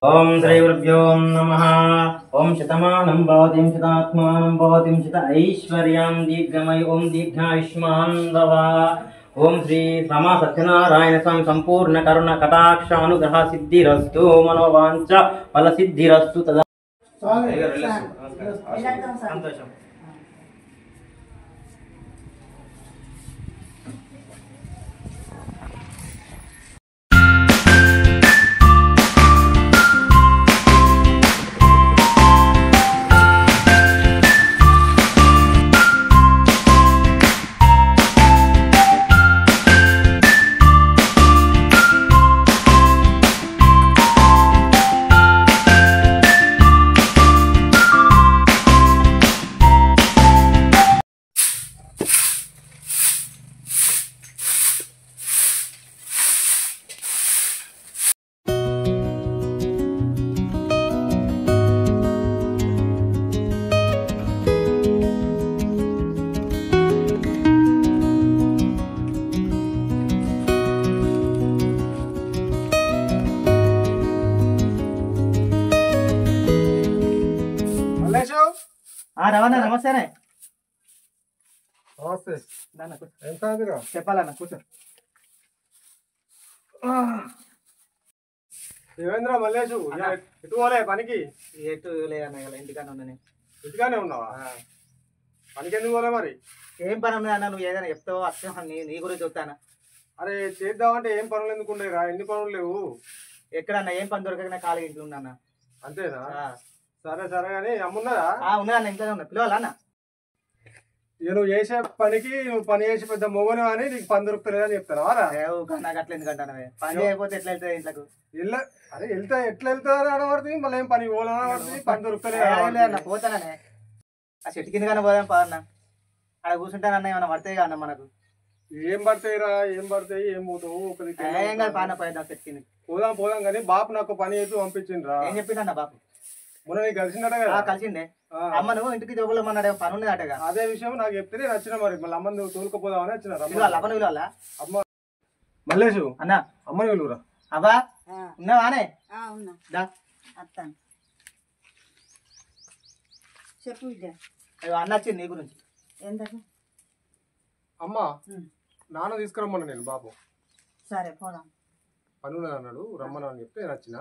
ओम श्री गुरुभ्यो नमः। ओम शतमानं भवतिं शतात्मानं भवतिं शत ऐश्वर्यं दीर्घमय ओम दीर्घायुष्मान् भव। ओम श्री रमा सत्यनारायण स्वामी संपूर्ण करुण कटाक्ष अनुग्रह सिद्धिरस्तु मनोवांच फल सिद्धिरस्तु तदा संतोषం। రవాణా నమస్తేనే. నమస్తే. చెప్పాలన్న కూర్చో. దేవేంద్ర మల్లేషు ఎటు పోలే పనికి? ఎటు లేదన్న, ఇంటికానే ఉన్నా. ఇంటికానే ఉన్నావా? పనికి ఎందుకు పోలే మరి? ఏం పని ఉన్నది అన్న, నువ్వు ఏదైనా చెప్తావో అర్థం నీ గురించి చెప్తానా? అరే చేద్దామంటే ఏం పనులు ఎందుకు ఉండేరా? ఎన్ని పనులు లేవు ఎక్కడన్నా ఏం పని దొరకక ఖాళీ ఇంట్లో ఉన్నా. అంతేనా? సరే సరే కానీ అమ్మున్నదా? ఉన్నదన్న, ఇంట్లోనే ఉన్నా. పిలవాలా అన్న? నువ్వు చేసే పనికి నువ్వు పని చేసి పెద్ద మొగను అని నీకు పని దొరుకుతలేదని చెప్తారా? నాకు అట్లా ఎందుకంటాను, పని చేయకపోతే ఎట్లా వెళ్తుంది ఇంట్లోకి? అరే వెళ్తా ఎట్లా వెళ్తారు అనబడుతుంది, మళ్ళీ ఏం పని పోలనబడుతుంది, పని దొరుకుతలేదు. పోతాననే ఆ చెట్టు కింద కానీ పోదాం పదన్న. అక్కడ కూర్చుంటానన్న, ఏమన్నా పడతాయి అన్న మనకు. ఏం పడతాయిరా? ఏం పడతాయి? ఏం పోతావు? ఏం కాదు పాన పోయేద్దాం చెట్టు కింద. పోదాం పోదాం కానీ బాపు నాకు పని చేసి పంపించిండ్రా. ఏం చెప్పిండన్న బాపు? మొన్న నీకు కలిసిందట కదా? కలిసిండే. అమ్మను ఇంటికి తోలుకోమన్నాడు, పని ఉన్నదటగా. అదే విషయం నాకు చెప్తే నచ్చిన, మరి మళ్ళీ అమ్మని తోలుకపోదామని వచ్చిన. అమ్మను విలువాల? అమ్మ మల్లేషు అన్న అమ్మని విలువరా. అవ్వా ఉన్నావానే? చెప్పు అన్న వచ్చింది నీ గురించి. ఎందుకు? అమ్మ నాన్న తీసుకురమ్మన్నా నేను బాబు. సరే పోదాం. పని ఉన్నది అన్నాడు, రమ్మన్నా అని చెప్తే నచ్చిన.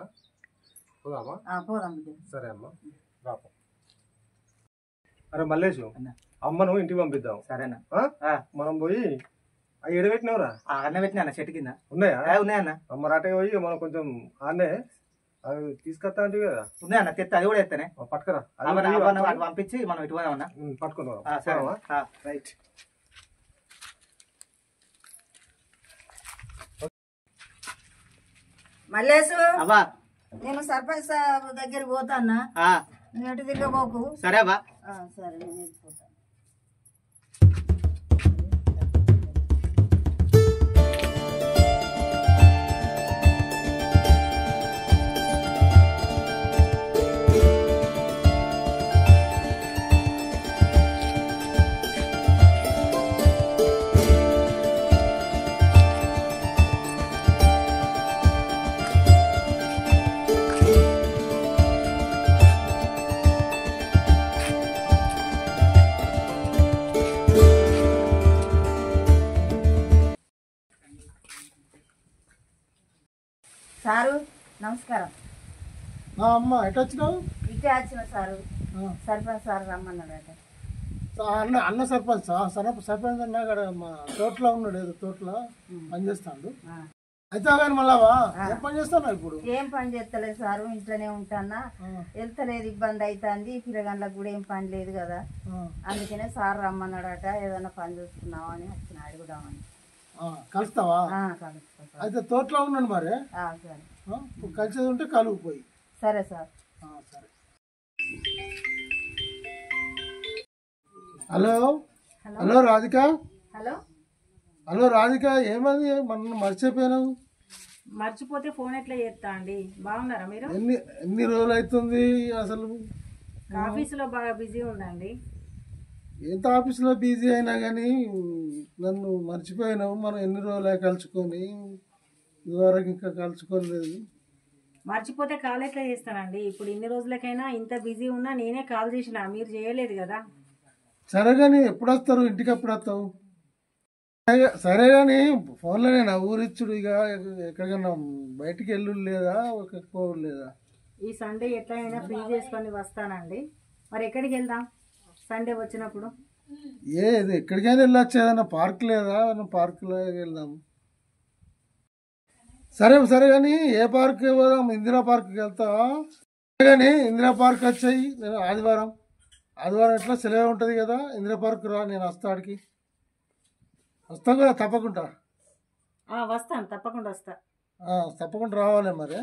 పోదామా? పోదాం. సరే అమ్మ బాపు. అరే మల్లేషు అమ్మను ఇంటికి పంపిద్దాం. సరేనా? మనం పోయి అవి ఎడబెట్టినవరా? అన్న పెట్టినా చెట్టు కింద ఉన్నాయా? ఉన్నాయన్న. అమ్మ రాటే పోయి మనం కొంచెం ఆనే అవి తీసుకొస్తా అంటే కదా. ఉన్నాయన్న, తెత్త అది కూడా ఎత్తానే. పట్టుకరా, పంపించి మనం ఇటు పోదామన్నా. పట్టుకుందాం. రైట్. మల్లేసు అవ్వా నేను సర్పంచ్ దగ్గర పోతానా, నువ్వు ఎటు దిగ్గబోకు. సరే అవ్వా. సరే నేను వెళ్ళిపోతాను. సారు నమస్కారం. అమ్మ ఎటు వచ్చినావు? ఇటే వచ్చిన సారు. సర్పంచ్ సార్ రమ్మన్నాడట. అన్న సర్పంచ్ సర్పంచ్ అన్న మా తోటలో ఉన్నాడు, ఏదో తోటలో పని చేస్తాడు. అయితే కానీ మళ్ళా ఏం పని చేస్తాను ఇప్పుడు? ఏం పని చేస్తలేదు సారు, ఇంట్లోనే ఉంటానా. వెళ్తలేదు, ఇబ్బంది అవుతుంది. పిల్లగాళ్ళకి కూడా ఏం పని లేదు కదా, అందుకనే సార్ రమ్మన్నాడట. ఏదైనా పని చూస్తున్నావా అని వచ్చిన, అడుగుదామని. కలుస్తావా? అయితే తోటలో ఉన్నాను మరి. సరే కలిసేది ఉంటే కలుగుపోయి. సరే సార్. సరే. Hello hello Radhika. Hello Radhika, ఏమది మన మర్చిపోయినావు? మర్చిపోతే ఫోన్ ఎట్లా చేస్తా అండి. బాగున్నారా మీరు? ఎన్ని రోజులు అవుతుంది అసలు? ఆఫీసులో బాగా బిజీ ఉందండి. ఎంత ఆఫీసులో బిజీ అయినా కానీ నన్ను మర్చిపోయినావు. మనం ఎన్ని రోజులు కలుసుకొని ఇదివరకు ఇంకా కలుసుకోలేదు. మర్చిపోతే కాల్ ఎట్లా చేస్తానండి? ఇప్పుడు ఇన్ని రోజులకైనా ఇంత బిజీ ఉన్నా నేనే కాల్ చేసిన, మీరు చేయలేదు కదా. సరే కానీ ఎప్పుడు వస్తారు? ఇంటికి ఎప్పుడు వస్తావు? సరే కానీ ఫోన్లోనే నా ఊరిచ్చుడు. ఇక ఎక్కడికన్నా బయటికి వెళ్ళు లేదా పోవు లేదా? ఈ సండే ఎట్లయినా ఫ్రీ చేసుకొని వస్తానండి. మరి ఎక్కడికి వెళ్దాం సండే వచ్చినప్పుడు? ఇది ఎక్కడికైనా వెళ్ళొచ్చు. ఏదైనా పార్క్ లేదా? పార్క్లో వెళ్దాము. సరే కానీ ఏ పార్క్ పోదాం? ఇందిరా పార్క్కి వెళ్తావా? కానీ ఇందిరా పార్క్ వచ్చాయి. నేను ఆదివారం ఎట్లా సెలవు ఉంటుంది కదా, ఇందిరా పార్క్ రా, నేను వస్తాడికి. వస్తావు కదా తప్పకుండా? వస్తాను, తప్పకుండా వస్తా. తప్పకుండా రావాలి మరి.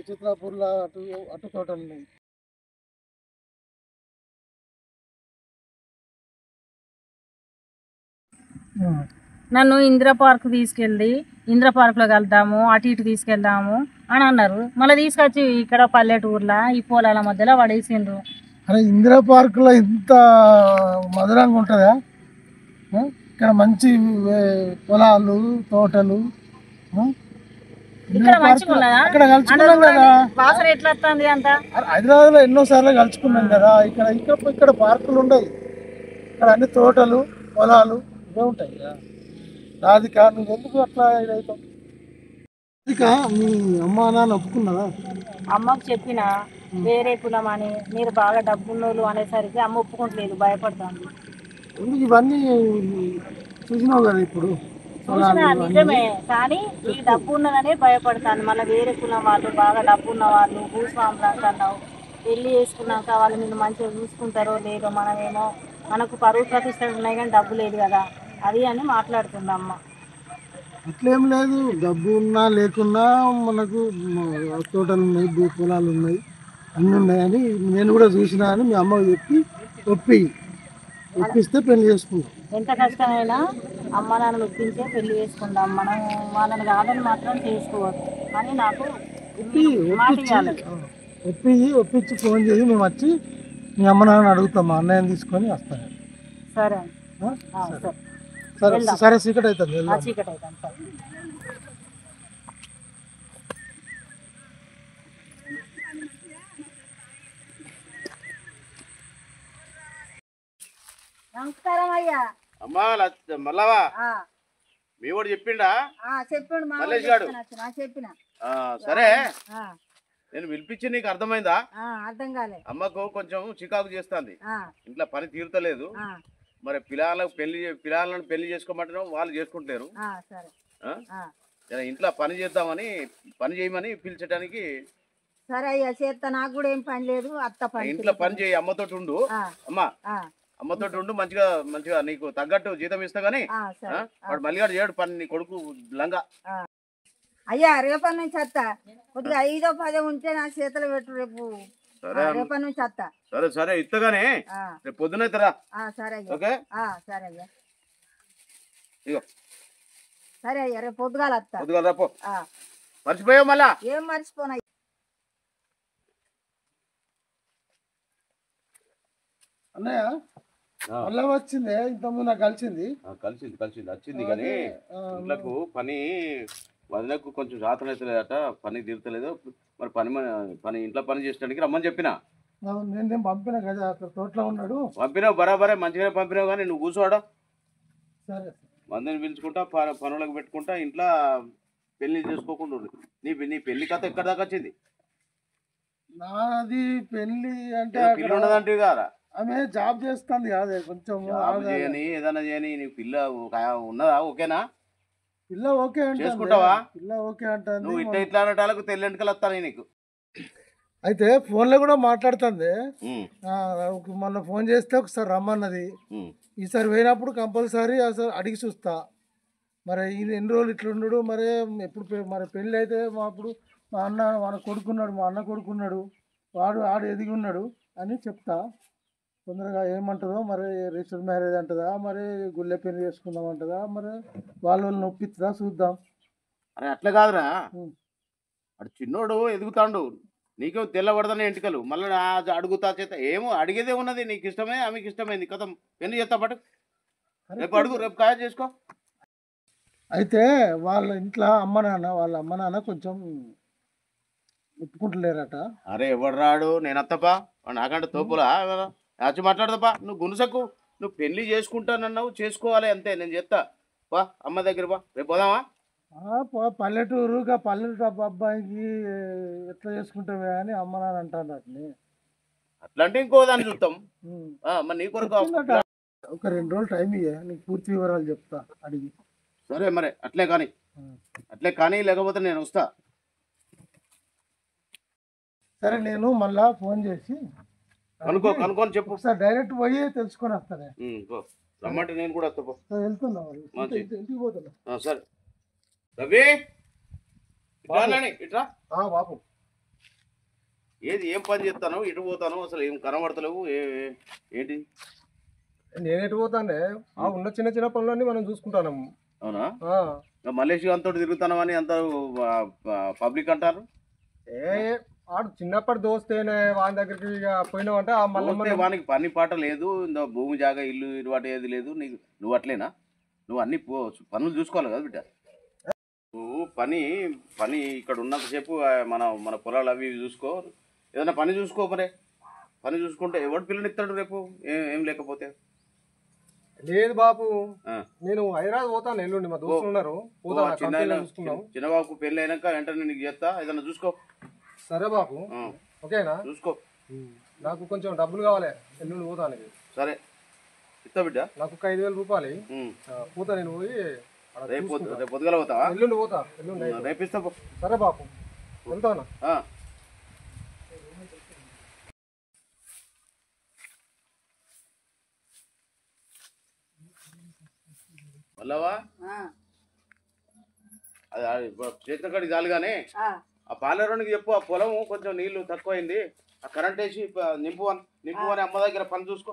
చిత్రాపూర్లో అటు తోటలు ఉన్నాయి. నన్ను ఇందిరా పార్క్ తీసుకెళ్ళి ఇందిరా పార్క్లో కలుద్దాము, అటు ఇటు తీసుకెళ్దాము అని అన్నారు. మళ్ళీ తీసుకొచ్చి ఇక్కడ పల్లెటూరులో ఈ పొలాల మధ్యలో పడేసిండ్రు. అరే ఇందిరా పార్క్లో ఇంత మధురంగా ఉంటుందా? ఇక్కడ మంచి పొలాలు, తోటలు. ఇక్కడ మంచిగా ఇక్కడ కలుసుకున్నాం కదా. వాసన ఎట్లా వస్తుంది అంత? హైదరాబాద్లో ఎన్నోసార్లు కలుసుకున్నాం కదా. ఇక్కడ పార్కులు ఉండవు. ఇక్కడ అన్ని తోటలు, పొలాలు ఇవే ఉంటాయి కదా. రాధిక, నువ్వు ఎందుకు అట్లా ఇదవుతావు? ఇక మీ అమ్మ నాన్న ఒప్పుకున్నదా? అమ్మకు చెప్పిన వేరే కులం అని, మీరు బాగా డబ్బున్నోళ్ళు అనేసరికి అమ్మ ఒప్పుకుంటలేదు, భయపడతాను. ఎందుకు ఇవన్నీ చూసినావు కదా ఇప్పుడు? చూసినా నిజమే, కానీ ఈ డబ్బు ఉన్నదనే భయపడతాను. మళ్ళీ వేరే కులం వాళ్ళు, బాగా డబ్బు ఉన్న వాళ్ళు భూస్వాములు అంటున్నావు. పెళ్లి చేసుకున్నాక వాళ్ళు నిన్ను మంచిగా చూసుకుంటారో లేదో, మనమేమో మనకు పరువు ప్రతిష్టలు ఉన్నాయి కానీ డబ్బు లేదు కదా, అది అని మాట్లాడుతుంది అమ్మ. అట్లేం లేదు, డబ్బు ఉన్నా లేకున్నా మనకు తోటలు ఉన్నాయి, భూ పొలాలు ఉన్నాయి, అన్నీ ఉన్నాయని నేను కూడా చూసినా అని మీ అమ్మకి చెప్పి ఒప్పిస్తే పెళ్లి చేసుకుందాం. ఎంత కష్టమైనా అమ్మ నాన్నను ఒప్పించే పెళ్లి చేసుకుందాం. మనం వాళ్ళని కాదని మాత్రం చేసుకోవద్దు అని నాకు ఒప్పించి ఫోన్ చేసి మేము వచ్చి మీ అమ్మ నాన్న అడుగుతాం, మా అన్నయ్యని తీసుకొని వస్తాను. సరే సరే చీకటి అవుతుంది. చీకటి అవుతాను. నమస్కారం అయ్యా. అమ్మా మల్లవా, మీ వాడు చెప్పిండా? చెప్పిండు మల్లేష్ గారు. చెప్పిన. సరే, నేను పిలిపించి నీకు అర్థమైందా? అర్థం కాలే. అమ్మకు కొంచెం చికాకు చేస్తుంది, ఇంట్లో పని తీరుతలేదు. మరి పిల్లలను పెళ్లి చేసుకోమంటున్నాం, వాళ్ళు చేసుకుంటారు. ఇంట్లో పని చేద్దామని, పని చేయమని పిలిచడానికి. సరే అయ్యా చేస్తా, నాకు కూడా ఏం పని లేదు. అత్త పని ఇంట్లో పని చేయి, అమ్మతోటి ఉండు. అమ్మతోటి ఉండు, మంచిగా నీకు తగ్గట్టు జీతం ఇస్తా గానీ వాడు మల్లిగాడు చేయడు పని, నీ కొడుకు లంగా. అయ్యా రేపటి నుంచి వస్తా, కొద్దిగా 5ో 10 ఉంటే నా చేతులు పెట్టు, రేపు రేపటి నుంచి వస్తా. సరే ఇత్తగానే రేపు పొద్దున అవుతారా? సరే అయ్యా. ఓకే సరే అయ్యా. ఇగో సరే అయ్యా, రేపు పొద్దుగాల వస్తా. పొద్దుగాల రాపో. మర్చిపోయావు మళ్ళా? ఏం మర్చిపోనా అన్నయ్య. మళ్ళా వచ్చింది, ఇంతకుముందు నాకు కలిసింది వచ్చింది కానీ ఇంట్లోకు పని వదినకు కొంచెం శాతం అవుతలేదట, పని తీరుతలేదు. మరి పని ఇంట్లో పని చేసడానికి రమ్మని చెప్పిన. నేను పంపినా కదా, అక్కడ తోటలో ఉన్నాడు. పంపినావు బరాబరే, మంచిగానే పంపినావు కానీ నువ్వు కూర్చోవడం. సరే మందిని పిలుచుకుంటా, పనులకు పెట్టుకుంటా, ఇంట్లో పెళ్లి చేసుకోకుండా నీ పెళ్లి కథ ఎక్కడ దాకా వచ్చింది? నాది పెళ్లి అంటే పిల్ల ఉన్నదంటే కదా, ఆమె జాబ్ చేస్తుంది కాదే, కొంచెం చేయని ఏదైనా చేయని. నీ పిల్ల ఉన్నదా? ఓకేనా? పిల్ల ఓకే అంటే చేసుకుంటావా? పిల్ల ఓకే అంటే నువ్వు ఇట్లా అనటాలకు తెల్లెంటుకలు వస్తాను నీకు. అయితే ఫోన్లో కూడా మాట్లాడుతుంది. మొన్న ఫోన్ చేస్తే ఒకసారి రమ్మన్నది. ఈసారి పోయినప్పుడు కంపల్సరీ అసలు అడిగి చూస్తా. మరి ఈయన ఎన్ని రోజులు ఇట్లున్నాడు, మరి ఎప్పుడు మరి పెళ్ళి అయితే అప్పుడు మా అన్న కొడుకున్నాడు, వాడు ఎదిగి ఉన్నాడు అని చెప్తా. తొందరగా ఏమంటుందో మరి, రిజిస్టర్ మ్యారేజ్ అంటుందా, మరి గుళ్ళె పెళ్లి చేసుకుందాం అంటుందా, మరి వాళ్ళని ఒప్పిస్తుందా చూద్దాం. అరే అట్లా కాదురా, ఉం. అడు చిన్నోడు ఎదుగుతాడు, నీకేమో తెల్లబడదనే ఎంటికలు, మళ్ళీ అడుగుతా చేత ఏమో అడిగేదే ఉన్నది, నీకు ఇష్టమే ఆమెకి ఇష్టమైంది కథం పెళ్లి చేస్తా పట్టు, రేపు అడుగు, రేపు ఖాయం చేసుకో. అయితే వాళ్ళ ఇంట్లో వాళ్ళ అమ్మ నాన్న కొంచెం ఒప్పుకుంటలేరట. అరే ఎవడు రాడు, నేను అత్తపా, నాకంటే తోపులా వచ్చి మాట్లాడతాపా, నువ్వు గునుసకు, నువ్వు పెళ్లి చేసుకుంటానన్నావు, చేసుకోవాలి అంతే, నేను చెప్తా పా అమ్మ దగ్గర పా, రేపు పోదామా. పల్లెటూరు అబ్బాయికి ఎట్లా చేసుకుంటావే అని అమ్మ నాన్న అంటాను వాటిని. అట్లా అంటే ఇంకో దాన్ని చూస్తాం. మరి నీ కొరకు ఒక 2 రోజులు టైం ఇయ్యే, నీకు పూర్తి వివరాలు చెప్తా అడిగి. సరే మరి అట్లే కానీ లేకపోతే నేను వస్తా. సరే నేను మళ్ళా ఫోన్ చేసి కనుక్కొని చెప్పు, ఒకసారి డైరెక్ట్ పోయి తెలుసుకొని వస్తానే. రమ్మంటే నేను కూడా వస్తా. వెళ్తున్నా ఇంటికి పోతున్నా. సరే రవి, ఇట్రా బాబు, ఏది ఏం పని చేస్తాను, ఇటు పోతాను, అసలు ఏం కనబడతలేవు, ఏంటి? నేను ఎటు పోతానే, ఉన్న చిన్న చిన్న పనులన్నీ మనం చూసుకుంటాము. అవునా? మలేషియా అంతా తిరుగుతానమని అంత పబ్లిక్ అంటారు. ఆడు చిన్నప్పటి దోస్తేనే వాని దగ్గరికి ఇక పోయినావంటే మళ్ళీ వానికి పని పాట లేదు, ఇంత భూమి జాగా ఇల్లు ఇరువాటు ఏది లేదు నీకు. నువ్వు అట్లేనా? నువ్వు అన్ని పనులు చూసుకోవాలి కదా బిడ్డ. నువ్వు పని ఇక్కడ ఉన్నంతసేపు మన పొలాలు అవి చూసుకో, ఏదైనా పని చూసుకో. మరే పని చూసుకుంటే ఎవడు పిల్లనిస్తాడు రేపు ఏం లేకపోతే? లేదు బాబు, నేను హైదరాబాద్ పోతాను ఎల్లుండి, మా దోస్తులు ఉన్నారు, చిన్నబాబుకు పెళ్లి అయినాక వెంటనే నీకు చేస్తా, ఏదైనా చూసుకో. సరే బాబు, ఓకేనా? చూసుకో. నాకు కొంచెం డబ్బులు కావాలి, ఎల్లుండి పోతాను. సరే ఇస్తా బిడ్డ, నాకు ఒక 5,000 రూపాయలు పోతా, నేను పోయి రేపు పొద్దుగల పోతా, ఎల్లుండి పోతా, ఎల్లుండి రేపు ఇస్తా. సరే బాబు, వెళ్తానా? మళ్ళావా అది చేసిన కాడికి చాలుగానే ఆ పాలేరోనికి చెప్పు, ఆ పొలం కొంచెం నీళ్లు తక్కువైంది, ఆ కరెంట్ వేసి నింపు అని అమ్మ దగ్గర పని చూసుకో.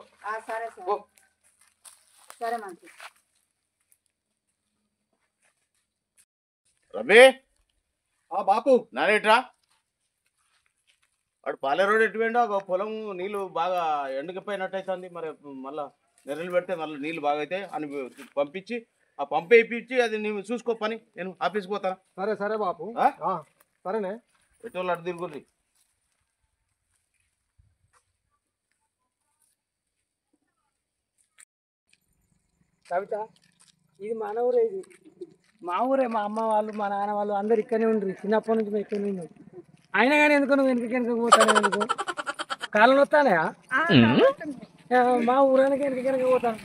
రవి బాపు, నానేట్రా వాడు పాలేరోడు ఎటు పోయిండో, పొలం నీళ్లు బాగా ఎండకపోయినట్టయితుంది, మరి మళ్ళా నెర్రలు పెడితే మళ్ళీ నీళ్ళు బాగా అయితే అని పంపించి ఆ పంపు వేయించి అది నువ్వు చూసుకో పని, నేను ఆఫీస్కి పోతాను. సరే సరే బాపు, సరేనే. ఎటువంటి అటు తిరుగుర్రి. కవిత, ఇది మన ఊరే, ఇది మా ఊరే. మా అమ్మ వాళ్ళు మా నాన్న వాళ్ళు అందరు ఇక్కడనే ఉండరు, చిన్నప్పటి నుంచి మేము ఇక్కడనే ఉన్నాం. అయినా కానీ ఎందుకు నువ్వు వెనక పోతాను, ఎందుకు కాలం వస్తానే? మా ఊరానికి వెనక పోతాను.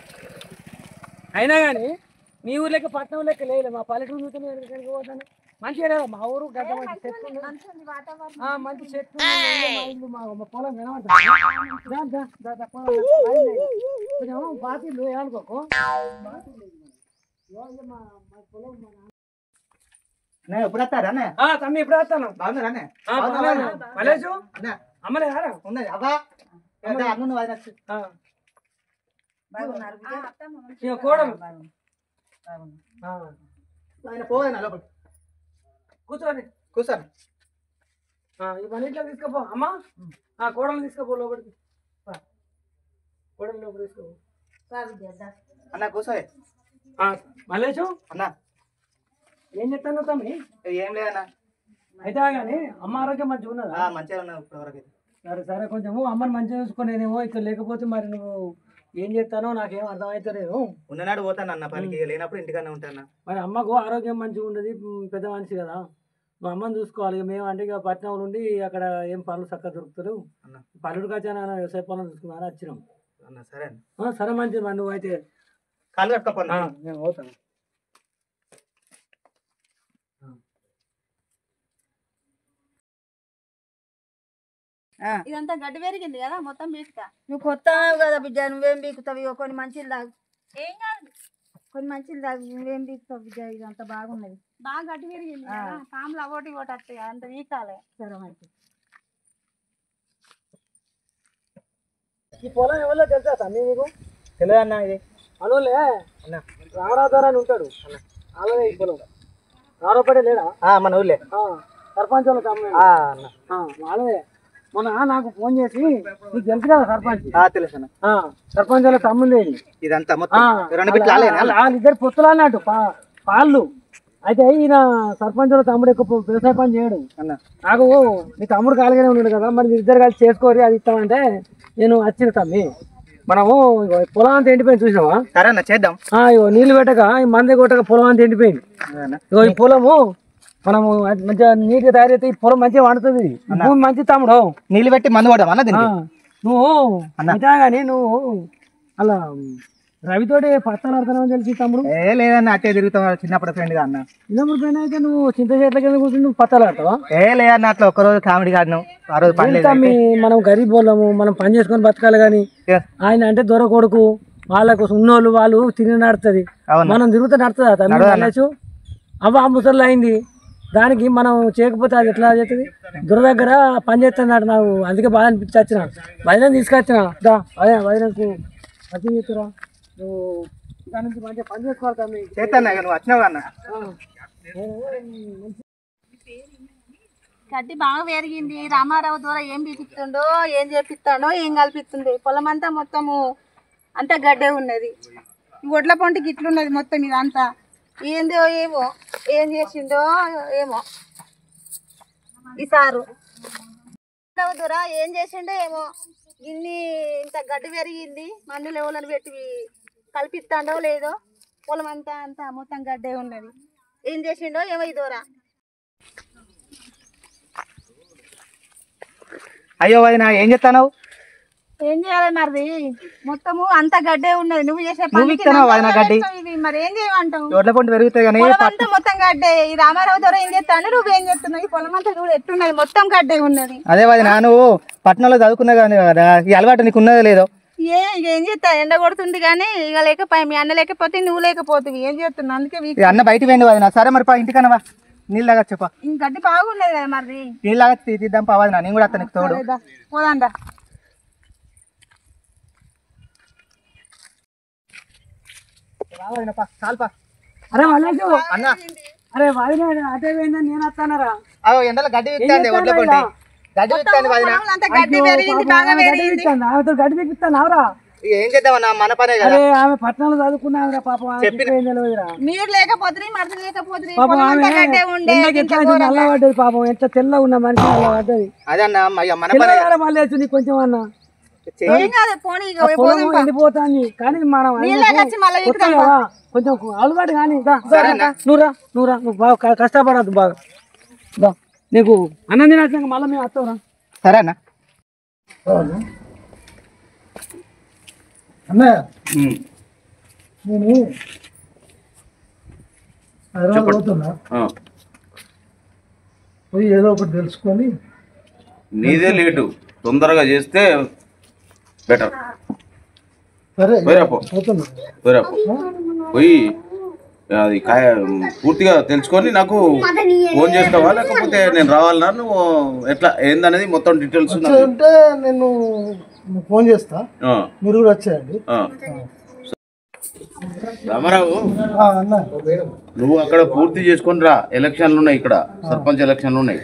అయినా కానీ మీ ఊరు లెక్క పట్టణం లెక్క లేదు, మా పల్లెటూరు చూస్తే వెనక పోతాను. మంచిగా లేదా మా ఊరు? గడ్డ మంచి చెట్లు, మంచి చెట్లు, మా పొలం కనబడుతుంది. బాతిల్లు ఏమనుకోకు, ఎప్పుడు వస్తారా? తమ్మి ఇప్పుడు వస్తాను. మలేషు అమ్మలే ఉన్నది అబ్బా, కోడలు పోయినా లోపల కూర్చోండి, కూర్చోండి. మన ఇంట్లో తీసుకుపో అమ్మా, కోడలు తీసుకుపో లోపలికి, కోడలు లోపల తీసుకోపో. అన్న కూర్చో. మల్లేషు అన్న ఏం చెప్తాను తమ్మి? ఏం లేదన్నా. అయితే కానీ అమ్మ ఆరోగ్యం మంచిగా ఉన్నదా? మంచిగా ఉన్నా ఇప్పటివరకు. సరే సరే, కొంచెము అమ్మని మంచిగా చూసుకునేదేమో, ఇక్కడ లేకపోతే మరి నువ్వు ఏం చేస్తానో నాకేం అర్థమవుతలేదు. ఉన్ననాడు పోతాను అన్న పనికి, లేనప్పుడు ఇంటికన్నా ఉంటాను. మరి అమ్మకు ఆరోగ్యం మంచిగా ఉండదు, పెద్ద మనిషి కదా, నువ్వు అమ్మని చూసుకోవాలి. మేము అంటే ఇక పట్నం నుండి అక్కడ ఏం పనులు చక్కగా దొరుకుతారు, పల్లెడు కాచాన వ్యవసాయ పనులు చూసుకున్నారా వచ్చినాం. సరే సరే మంచిది, మరి నువ్వు అయితే కాలు కట్టుకోపన్నా, నేను పోతాను. ఇదంతా గడ్డి పెరిగింది కదా, మొత్తం బీకుతా. నువ్వు కొత్త కదా బిడ్డ, నువ్వేం బీకుతావు? ఇగో కొన్ని మంచిలు తాగు, ఏం కాదు, కొన్ని మంచిలు తాగు, నువ్వేం బీకుతావు బిడ్డ? ఇదంతా బాగున్నది, బాగా గడ్డి పెరిగింది కదా, పాములు అవోటి ఒకటి వస్తాయి, అంత వీకాలే. సరే మంచి. ఈ పొలం ఎవరో తెలుసా తమ్మి నీకు? తెలియదు అన్న. ఇది అనులే రారాధార అని ఉంటాడు, అలాగే ఈ పొలం. రారోపడే లేడా మన ఊళ్ళే సర్పంచ్ వాళ్ళ తమ్ముడు వాళ్ళే మొన్న నాకు ఫోన్ చేసి నీకు తెలుసు కదా సర్పంచ్ తెలుసు సర్పంచ్ వాళ్ళ తమ్ముడు ఇదంతా వాళ్ళిద్దరు పొత్తులు అన్నట్టు పాళ్ళు అయితే ఈయన సర్పంచ్ వాళ్ళ తమ్ముడు ఎక్కువ వ్యవసాయ పని చేయడు నాకు మీ తమ్ముడు కాలుగానే ఉన్నాడు కదా మరి మీరు ఇద్దరు కలిసి చేసుకోరి అది ఇస్తామంటే నేను వచ్చిన తమ్మి మనము పొలం అంతా ఎండిపోయింది చూసినావా సరే అన్న చేద్దాం ఇగో నీళ్ళు పెట్టక మంది కొట్టక పొలం అంతా ఎండిపోయింది ఇగో ఈ పొలము మనము మంచిగా నీట్గా తయారైతే ఈ పొలం మంచిగా వండుతుంది భూమి మంచి తమ్ముడు నీళ్ళు పెట్టి మందు పడదాం అన్న నువ్వు అంతా కానీ నువ్వు అలా రవితోటి పత్తాలు ఆడుతున్నావు తెలిసి తమ్ముడు లేదన్న అట్టే తిరుగుతాం చిన్నప్పుడు ఫ్రెండ్ గా అన్న చిన్నప్పుడు ఫ్రెండ్ అయితే నువ్వు చింత చెట్ల కింద కూర్చుని నువ్వు పత్తాలు ఆడతావా లేదన్న అట్లా ఒక్కరోజు కామెడీ ఆడినాం ఆ రోజు తమ్మి మనం గరీబ్ వాళ్ళము మనం పని చేసుకొని బతకాలి కానీ ఆయన అంటే దొర కొడుకు వాళ్ళకు ఉన్నోళ్ళు వాళ్ళు తిరిగి నడుతుంది మనం తిరుగుతూ నడుతుందా తమ్మి అవ్వ ముసళ్ళు అయింది దానికి మనం చేయకపోతే అది ఎట్లా చేస్తుంది దొర దగ్గర పని చేస్తున్నాడు నాకు అందుకే బాధ అనిపించి వచ్చిన వదిన తీసుకొచ్చిన వదినకు పచ్చి చేస్తురా నువ్వు దాని నుంచి మంచిగా పని చేసుకోవాలి తమ్మి చేస్తాను నువ్వు వచ్చినావు అన్న గడ్డి బాగా పెరిగింది రామారావు ద్వారా ఏం పీకిస్తుండో ఏం చేపిస్తాడో ఏం కల్పిస్తుండో పొలం అంతా మొత్తము అంతా గడ్డే ఉన్నది ఈ ఒడ్ల పొంటికి ఇట్లున్నది మొత్తం ఇదంతా ఏందో ఏమో ఏం చేసిండో ఏమో ఈ సారు ద్వారా ఏం చేసిండో ఏమో ఇన్ని ఇంత గడ్డి పెరిగింది మందులు ఎవరు పెట్టి కల్పిస్తాడో లేదో పొలం అంతా అంతా మొత్తం గడ్డే ఉన్నది ఏం చేసిండో ఏమో ఈ దూరా అయ్యో వదిన ఏం చెప్తాను ఏం చేయాలి మరి మొత్తము అంత గడ్డే ఉన్నది నువ్వు చేసే మరి ఏం చేయమంటావు పెరుగుతాయి కానీ అంతా మొత్తం గడ్డే ఈ రామారావు ద్వారా ఏం చేస్తాను నువ్వేం చేస్తున్నావు ఈ పొలం అంతా చూడు ఎట్టున్నది మొత్తం గడ్డే ఉన్నది అదే వదిన నువ్వు పట్టణంలో చదువుకున్నా కదా ఈ అలవాటు నీకు ఉన్నదో లేదో ఏం చేస్తా ఎండ కొడుతుంది కానీ ఇక లేకపోయి మీ అన్న లేకపోతే నువ్వు లేకపోతుంది ఏం చేస్తున్నావు అందుకే అన్న బయట పోయింది వదిన సరే మరి ఇంటికనవా నీళ్ళు లాగా చెప్పా గడ్డి బాగున్నది కదా మరి నీళ్ళు లాగా తీద్దాం వదిన నేను కూడా అతనికి తోడు పోదాందా అరే మల్లేషు అన్న అరే వదిన అటే పోయిందని నేను వస్తానరా ఎండలో గడ్డి విత్తాండి ఒడ్ల పొంటి గడ్డి విత్తాండి వదిన గడ్డి తెప్పిస్తాను అవరా ఏం చేద్దామన్నా మన పనే కదా అరే ఆమె పట్టణంలో చదువుకున్నా పాపం మీరు లేకపోతే మరద లేకపోతే పాపం ఆమె నల్ల పడ్డది పాపం ఎంత తెల్లగా ఉన్న మనిషి నల్ల పడ్డది అదే అన్న మన పనే మల్లేషు నీకు కొంచెం అన్న పొలం ఎండిపోతాంది కానీ మనం కొంచెం అలవాటు కానీ నువ్వు బాగా కష్టపడద్దు బాగా నీకు అన్నం తినట్టు మళ్ళీ మేము వస్తావురా సరే అన్న అన్నయ్య నేను హైదరాబాద్ పోతున్నా పోయి ఏదో ఒకటి తెలుసుకొని నీదే లేటు తొందరగా చేస్తే బెటర్ సరే పోయిరాపో పోయి అది పూర్తిగా తెలుసుకొని నాకు ఫోన్ చేస్తావా లేకపోతే నేను రావాలన్నా నువ్వు ఎట్లా ఏందనేది మొత్తం డీటెయిల్స్ అంటే నేను ఫోన్ చేస్తా మీరు కూడా వచ్చేయండి రామారావు నువ్వు అక్కడ పూర్తి చేసుకొని రా ఎలక్షన్లు ఉన్నాయి ఇక్కడ సర్పంచ్ ఎలక్షన్లు ఉన్నాయి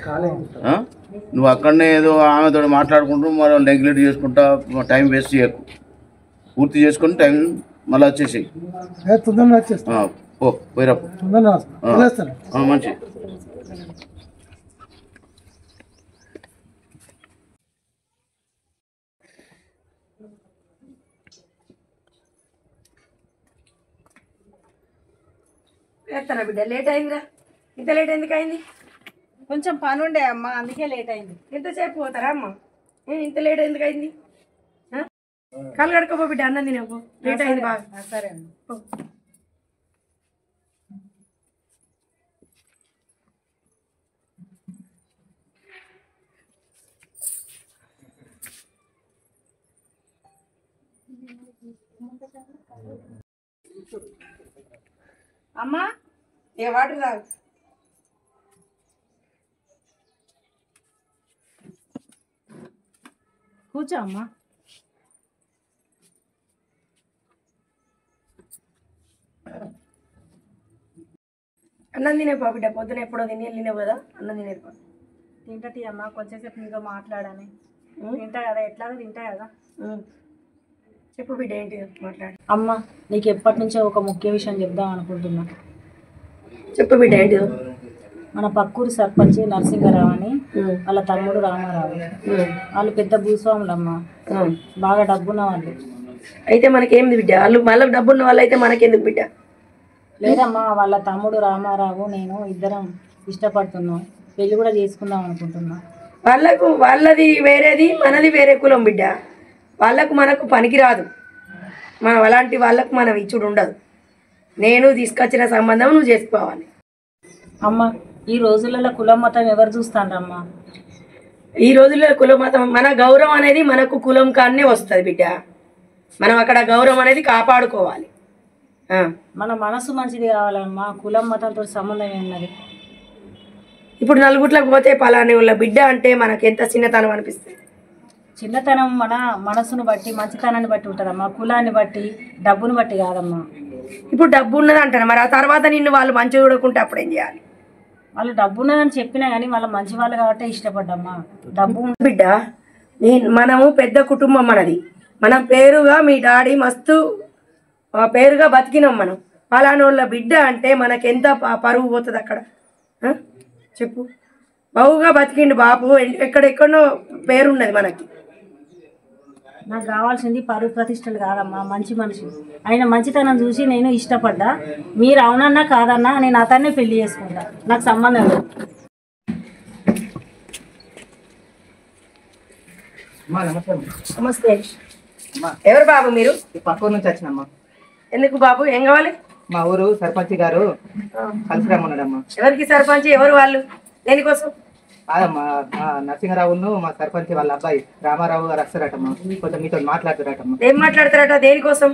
నువ్వు అక్కడనే ఏదో ఆమెతో మాట్లాడుకుంటూ మరో నెగ్లెక్ట్ చేసుకుంటా టైం వేస్ట్ చేయకు పూర్తి చేసుకుని టైం మళ్ళీ వచ్చేసేయి తొందరగా వచ్చేస్తా పోయిరా మంచి వేస్తానా బిడ్డ లేట్ అయిందిరా ఇంత లేట్ ఎందుకు అయింది కొంచెం పని ఉండే అమ్మ అందుకే లేట్ అయింది ఎంతసేపు పోతారా అమ్మ ఇంత లేట్ ఎందుకు అయింది కాలు కడుకోపో బిడ్డ అన్నం తినపో లేట్ అయింది బాగా సరే అమ్మ అమ్మా ఏ వాటర్ తాగు కూర్చో అమ్మా అన్నం తినే పా బిడ్డ, పొద్దున ఎప్పుడో తిని వెళ్ళినావు కదా, అన్నం తినేది పా. తింటటి అమ్మ, కొంచెంసేపు నీతో మాట్లాడాలి. తింటా కదా, ఎట్లాగో తింటా కదా. చెప్పు బిడ్డ, ఏంటి మాట్లాడు. అమ్మ, నీకు ఎప్పటి నుంచో ఒక ముఖ్య విషయం చెప్దాం అనుకుంటున్నా. చెప్పు బిడ్డ, ఏంటిదో. మన పక్కూరు సర్పంచ్ నరసింహారావు అని, వాళ్ళ తమ్ముడు రామారావు, వాళ్ళు పెద్ద భూస్వాములమ్మ, బాగా డబ్బున్న వాళ్ళు. అయితే మనకేంది బిడ్డ, వాళ్ళకి డబ్బున్న వాళ్ళు అయితే మనకెందుకు బిడ్డ? లేదమ్మా, వాళ్ళ తమ్ముడు రామారావు నేను ఇద్దరం ఇష్టపడుతున్నాం, పెళ్లి కూడా చేసుకుందాం అనుకుంటున్నా. వాళ్ళది వేరేది, మనది వేరే కులం బిడ్డ. వాళ్ళకు మనకు పనికి రాదు, మనం అలాంటి వాళ్ళకు మనం ఇచ్చుడు ఉండదు. నేను తీసుకొచ్చిన సంబంధం నువ్వు చేసుకోవాలి. అమ్మ, ఈ రోజులలో కులం మతం ఎవరు చూస్తాండ్రమ్మా? ఈ రోజుల్లో కులం మతం, మన గౌరవం అనేది మనకు కులం కానే వస్తుంది బిడ్డ. మనం అక్కడ గౌరవం అనేది కాపాడుకోవాలి. మన మనసు మంచిది కావాలమ్మా, కులం మతంతో సంబంధం ఉన్నది. ఇప్పుడు నలుగుట్లకు పోతే పలాని వాళ్ళ బిడ్డ అంటే మనకు ఎంత చిన్నతనం అనిపిస్తుంది. చిన్నతనం మన మనసును బట్టి, మంచితనాన్ని బట్టి ఉంటుందమ్మా, కులాన్ని బట్టి, డబ్బును బట్టి కాదమ్మా. ఇప్పుడు డబ్బు ఉన్నది అంటారు, మరి ఆ తర్వాత నిన్ను వాళ్ళు మంచిగా చూడకుంటే అప్పుడేం చేయాలి? వాళ్ళు డబ్బు ఉన్నదని చెప్పినా కానీ వాళ్ళ మంచి వాళ్ళు కాబట్టి ఇష్టపడ్డమ్మా. డబ్బు బిడ్డ, మనము పెద్ద కుటుంబం మనది. మనం పేరుగా మీ డాడీ మస్తు పేరుగా బతికినాం. మనం పలానోళ్ళ బిడ్డ అంటే మనకెంత పరువు పోతుంది అక్కడ. చెప్పు, బావుగా బతికిండు బాపు, ఎక్కడెక్కడో పేరున్నది మనకి. నాకు కావాల్సింది పరువు ప్రతిష్టలు కాదమ్మా, మంచి మనిషి. ఆయన మంచితనం చూసి నేను ఇష్టపడ్డా. మీరు అవునన్నా కాదన్నా నేను అతన్నే పెళ్లి చేసుకుంటా, నాకు సంబంధం లేదు. నమస్తే. ఎవరు బాబు మీరు? పక్కూరు నుంచి వచ్చినమ్మా. ఎందుకు బాబు, ఏం కావాలి? మా ఊరు సర్పంచ్ గారు కలిసి రమ్మన్నాడమ్మా. ఎవరికి సర్పంచ్, ఎవరు వాళ్ళు, దేనికోసం? కాదమ్మా, నరసింహరావును మా సర్పంచ్ వాళ్ళ అబ్బాయి రామారావు గారు వస్తారటమ్మా, కొంచెం మీతో మాట్లాడుతారటమ్మా. ఏం మాట్లాడతారట, దేనికోసం?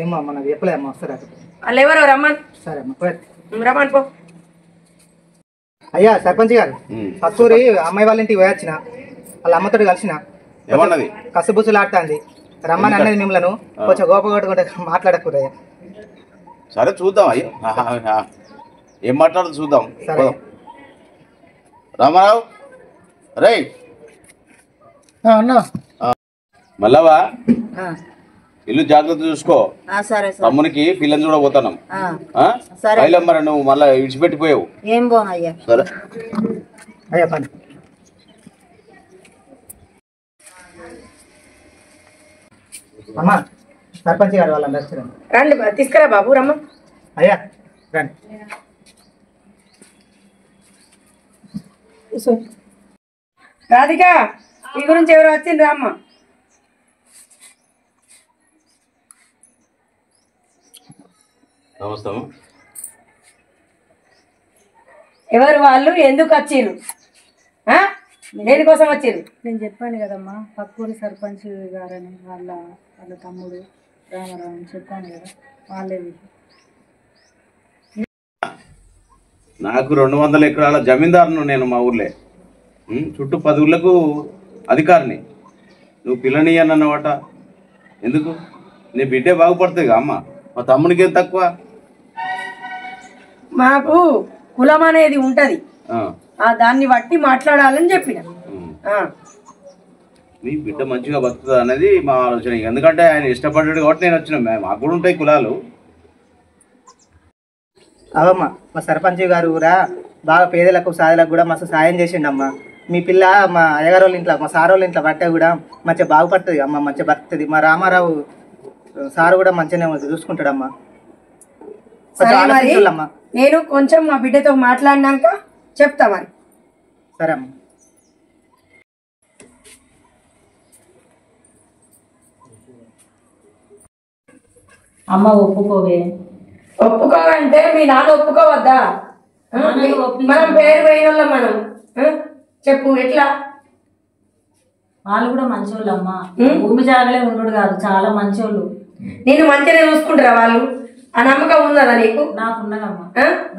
ఏమో మనకు చెప్పలేదమ్మా, వస్తారట. వాళ్ళు ఎవరో రమ్మని. సరే అమ్మా, రమ్మని పో. అయ్యా సర్పంచ్ గారు, పక్కూరి అమ్మాయి వాళ్ళ ఇంటికి పోయొచ్చిన, వాళ్ళ అమ్మతోటి కలిసిన, ఏమన్నది? కసుబుసులు ఆడుతుంది, రమ్మని అన్నది మిమ్మల్ని. కొంచెం గోప కొట్టుకుంటే మాట్లాడకూడదు. సరే చూద్దాం అయ్యా, ఏం మాట్లాడుతూ చూద్దాం. రామారావు రై అన్నా, మళ్ళావా ఇల్లు జాగ్రత్త చూసుకో. సరే తమ్మునికి పిల్లని చూడబోతున్నాం. మరి నువ్వు మళ్ళీ విడిచిపెట్టిపోయావు. ఏం పోనయ్యా. సరే అయ్యా పని. అమ్మా, సర్పంచ్ గారు వాళ్ళందరూ వచ్చారు. రండి, తీసుకురా బాబు, రమ్మ. అయ్యా రండి. రాధిక, ఈ గురించి ఎవరు వచ్చిండ్రు అమ్మ? నమస్తే. ఎవరు వాళ్ళు, ఎందుకు వచ్చిర్రు, దేనికోసం వచ్చిర్రు? నేను చెప్పాను కదమ్మా, పక్కూరి సర్పంచ్ గారని, వాళ్ళ తమ్ముడు రామారావు అని చెప్పాను కదా, వాళ్ళే. నాకు 200 ఎకరాల జమీందారును నేను మా ఊర్లే. చుట్టూ 10 ఊళ్ళకు అధికారిని. నువ్వు పిల్లని అన్నమాట, ఎందుకు? నీ బిడ్డే బాగుపడుతుంది అమ్మ, మా తమ్మునికి ఏం తక్కువ? మాకు కులం అనేది ఉంటది, దాన్ని బట్టి మాట్లాడాలని చెప్పిన. నీ బిడ్డ మంచిగా బతుకుతుంది అనేది మా ఆలోచన. ఎందుకంటే ఆయన ఇష్టపడ్డాడు కాబట్టి నేను వచ్చిన. మాకు కూడా ఉంటాయి కులాలు. అవమ్మా, మా సర్పంచ్ గారు కూడా బాగా పేదలకు సాధులకు కూడా మస్తు సాయం చేసిండమ్మా. మీ పిల్ల మా అయ్యగారు వాళ్ళ ఇంట్లో, మా సార్ వాళ్ళ ఇంట్లో పట్టే కూడా మంచిగా బాగుపడుతుంది అమ్మ, మంచిగా బతుకుతుంది. మా రామారావు సార్ కూడా మంచిగానే చూసుకుంటాడమ్మా. నేను కొంచెం మా బిడ్డతో మాట్లాడినాక చెప్తా మరి. సరే అమ్మా. అమ్మ ఒప్పుకోవే. ఒప్పుకోవంటే మీ నాన్న ఒప్పుకోవద్దా? మనం పేరు పోయిన వాళ్ళం మనం. చెప్పు ఎట్లా? వాళ్ళు కూడా మంచోళ్ళమ్మా, భూమి జాగలే ఉండడు కాదు, చాలా మంచోళ్ళు. నేను మంచిగా చూసుకుంటారా వాళ్ళు? ఆ నమ్మకం ఉన్నదా నీకు? నాకున్నదమ్మా,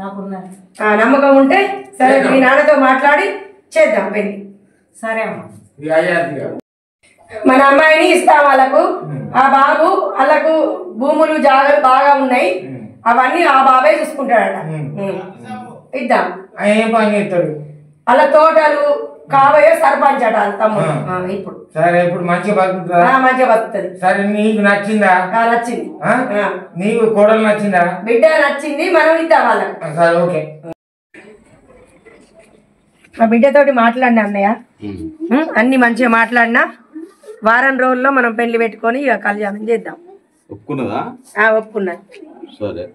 నాకున్నది. ఆ నమ్మకం ఉంటే సరే, మీ నాన్నతో మాట్లాడి చేద్దాం పెళ్లి. సరే అమ్మా. మన అమ్మాయిని ఇస్తాం వాళ్ళకు. ఆ బాబు వాళ్ళకు భూములు జాగలు బాగా ఉన్నాయి, అవన్నీ ఆ బాబే చూసుకుంటాడట. ఇద్దాం. ఏం పని చేస్తాడు? అలా తోటలు కాబోయే సర్పంచ్ అట తమ్ముడు. ఇప్పుడు సరే, ఇప్పుడు మంచిగా బతుకుతుందా? మంచిగా బతుకుతుంది. సరే, నీకు నచ్చిందా? నచ్చింది. నీకు కోడలు నచ్చిందా? బిడ్డ నచ్చింది, మనం ఇద్దాం వాళ్ళకి. సరే, ఓకే. మా బిడ్డతోటి మాట్లాడినా అన్నయ్య, అన్ని మంచిగా మాట్లాడినా వారం రోజుల్లో మనం పెళ్లి పెట్టుకొని ఇక కళ్యాణం చేద్దాం. ఒప్పుకున్నదా? ఒప్పుకున్నది. సరే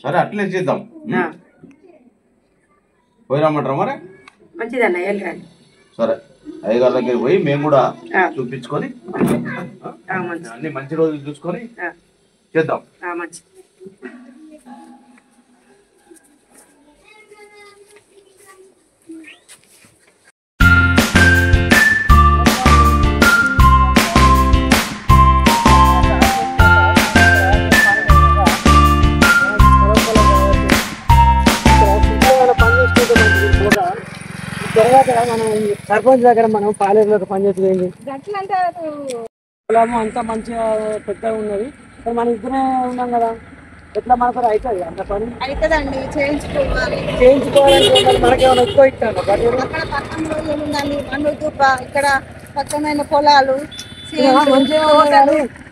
సరే, అట్లే చేద్దాం. పోయి రమ్మంటారా మరి? మంచిది అన్నయ్య, వెళ్ళండి. సరే, అయ్యగారి దగ్గరికి పోయి మేము కూడా చూపించుకొని అన్ని మంచి రోజులు చూసుకొని చేద్దాం. మంచి మనం సర్పంచ్ దగ్గర మనం పాలేరులో పనిచేస్తుంది. పొలము అంతా మంచిగా పెద్దగా ఉన్నది. మన ఇద్దరే ఉన్నాం కదా, ఎట్లా మనకు అవుతుంది అంత పని? అవుతుందండి, చేయించుకోవాలంటే మనకేమైనా ఎక్కువ ఇస్తాను. అక్కడ పక్కన ఏముందండి, మండు దుబ్బ, ఇక్కడ పక్కన పొలాలు,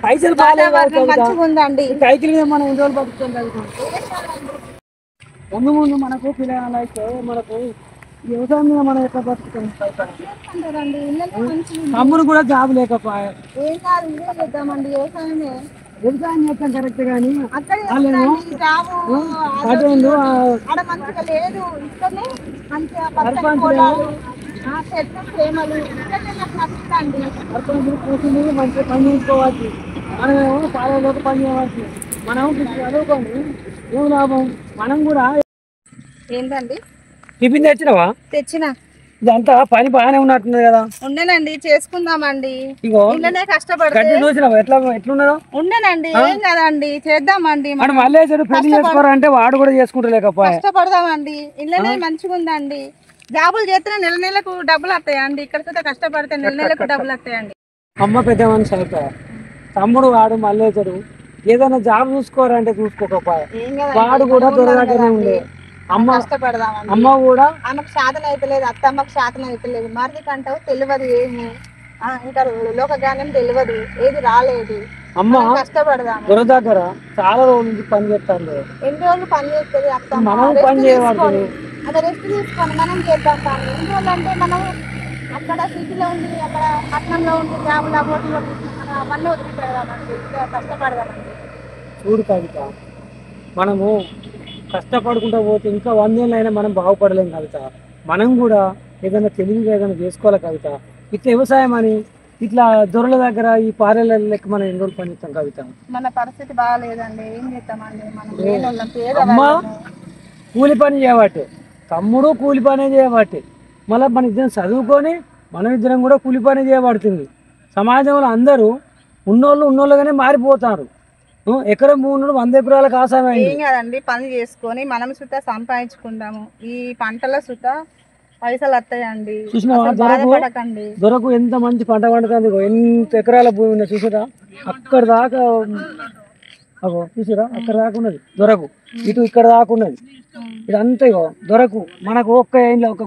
పైసలు మంచిగా ఉందండి. సైకిల్ మీద మనం ఎన్ని రోజులు బతుకుతాం? ముందు ముందు మనకు పిల్లలు అయితే మనకు వ్యవసాయం మీద మనం ఎట్లా బతుకుతాం? తమ్ముడు కూడా జాబ్ లేకపోయా, ఏం కాదు, ఇదే చేద్దామండి, వ్యవసాయమే. వ్యవసాయం చేస్తాం కరెక్ట్, కానీ అక్కడ మంచిగా లేదు. ఇక్కడనే మంచిగా పచ్చని పొలాలు, చెట్లు, ప్రేమలు, ఇక్కడనే నాకు నచ్చుతాండి. కూర్చుని మంచిగా పని చేసుకోవచ్చు. మనమేమో పాలలోకి పని చేయవచ్చు. మనం చదువుకోండి, ఏం లాభం? మనం కూడా ఏంటండి టిఫిన్ తెచ్చినావా? తెచ్చిన. ఇదంతా పని బాగానే ఉన్నట్టున్నది కదా. ఉండేనండి, చేసుకుందామండి. ఇగో ఇళ్ళనే కష్టపడి చూసినావా ఎట్లున్నదో? ఉండేనండి, ఏం కదండి, చేద్దామండి. మళ్ళీ పెళ్లి చేసుకోరంటే వాడు కూడా చేసుకుంటలేకపోయా. కష్టపడదామండి, ఇళ్ళనే మంచిగా ఉందండి. జాబులు చేస్తే నెల నెలకు డబ్బులు వస్తాయండి. ఇక్కడ కష్టపడితే నెల నెలకు డబ్బులు వస్తాయండి. అమ్మ పెద్ద మనిషి అయిపోయా, తమ్ముడు వాడు మల్లేశాడు. ఏదైనా జాబ్ చూసుకోరంటే చూసుకోకపోయా, వాడు కూడా దొరగానే ఉండే. అమ్మ కష్టపడదామండి. అమ్మ కూడా ఆమెకు శాతం అయితే లేదు, అత్తమ్మకు శాతం అయితే లేదు. మరిది కంటావు తెలియదు, ఏమి ఇంకా లోక జ్ఞానం తెలియదు, ఏది రాలేదు. అమ్మ కష్టపడదాం. దొర దగ్గర చాలా రోజుల నుంచి పని చేస్తాను. ఎన్ని రోజులు పని చేస్తుంది అత్తమ్మ, మనం పని చేయబడుతుంది. అదే రెస్ట్ తీసుకొని మనం చేద్దాం. కానీ ఎన్ని రోజులు అంటే మనం అక్కడ సిటీలో ఉంది, అక్కడ పట్టణంలో ఉంది, జాబుల పోటీలో అవన్నీ వదిలిపెడదామండి, కష్టపడదామండి. చూడు కవిత, మనము కష్టపడుకుంటూ పోతే ఇంకా 100 ఏళ్ళైనా మనం బాగుపడలేం కవిత. మనం కూడా ఏదైనా తెలివిగా ఏదైనా చేసుకోవాలి కవిత. ఇట్లా వ్యవసాయం అని ఇట్లా దొరల దగ్గర ఈ పారేళ్ళ లెక్క మనం ఎన్ని రోజులు పనిచేస్తాం కవిత? మన పరిస్థితి బాగాలేదండి, ఏం చేస్తామండి మనం. అమ్మ కూలి పని చేయబట్టే, తమ్ముడు కూలి పనే చేయబట్టే, మళ్ళీ మన ఇద్దరం చదువుకొని మనం ఇద్దరం కూడా కూలి పని చేయబడుతుంది. సమాజంలో అందరూ ఉన్నోళ్ళుగానే మారిపోతారు. ఎకరం భూమి 100 ఎకరాలకు ఆసామైంది. ఏం కదండి, పని చేసుకొని మనం సుత సంపాదించుకుందాము. ఈ పంటల సుత పైసలు వస్తాయండి. బాధపడకండి. దొరకు ఎంత మంచి పంట పండుతుంది. ఎంత ఎకరాల భూమి ఉన్నది చూసారా? అక్కడ దాకా చూసారా? అక్కడ దాకా ఉన్నది దొరకు, ఇటు ఇక్కడ దాకా ఉన్నది. ఇదంతా ఇగో దొరకు. మనకు ఒక్క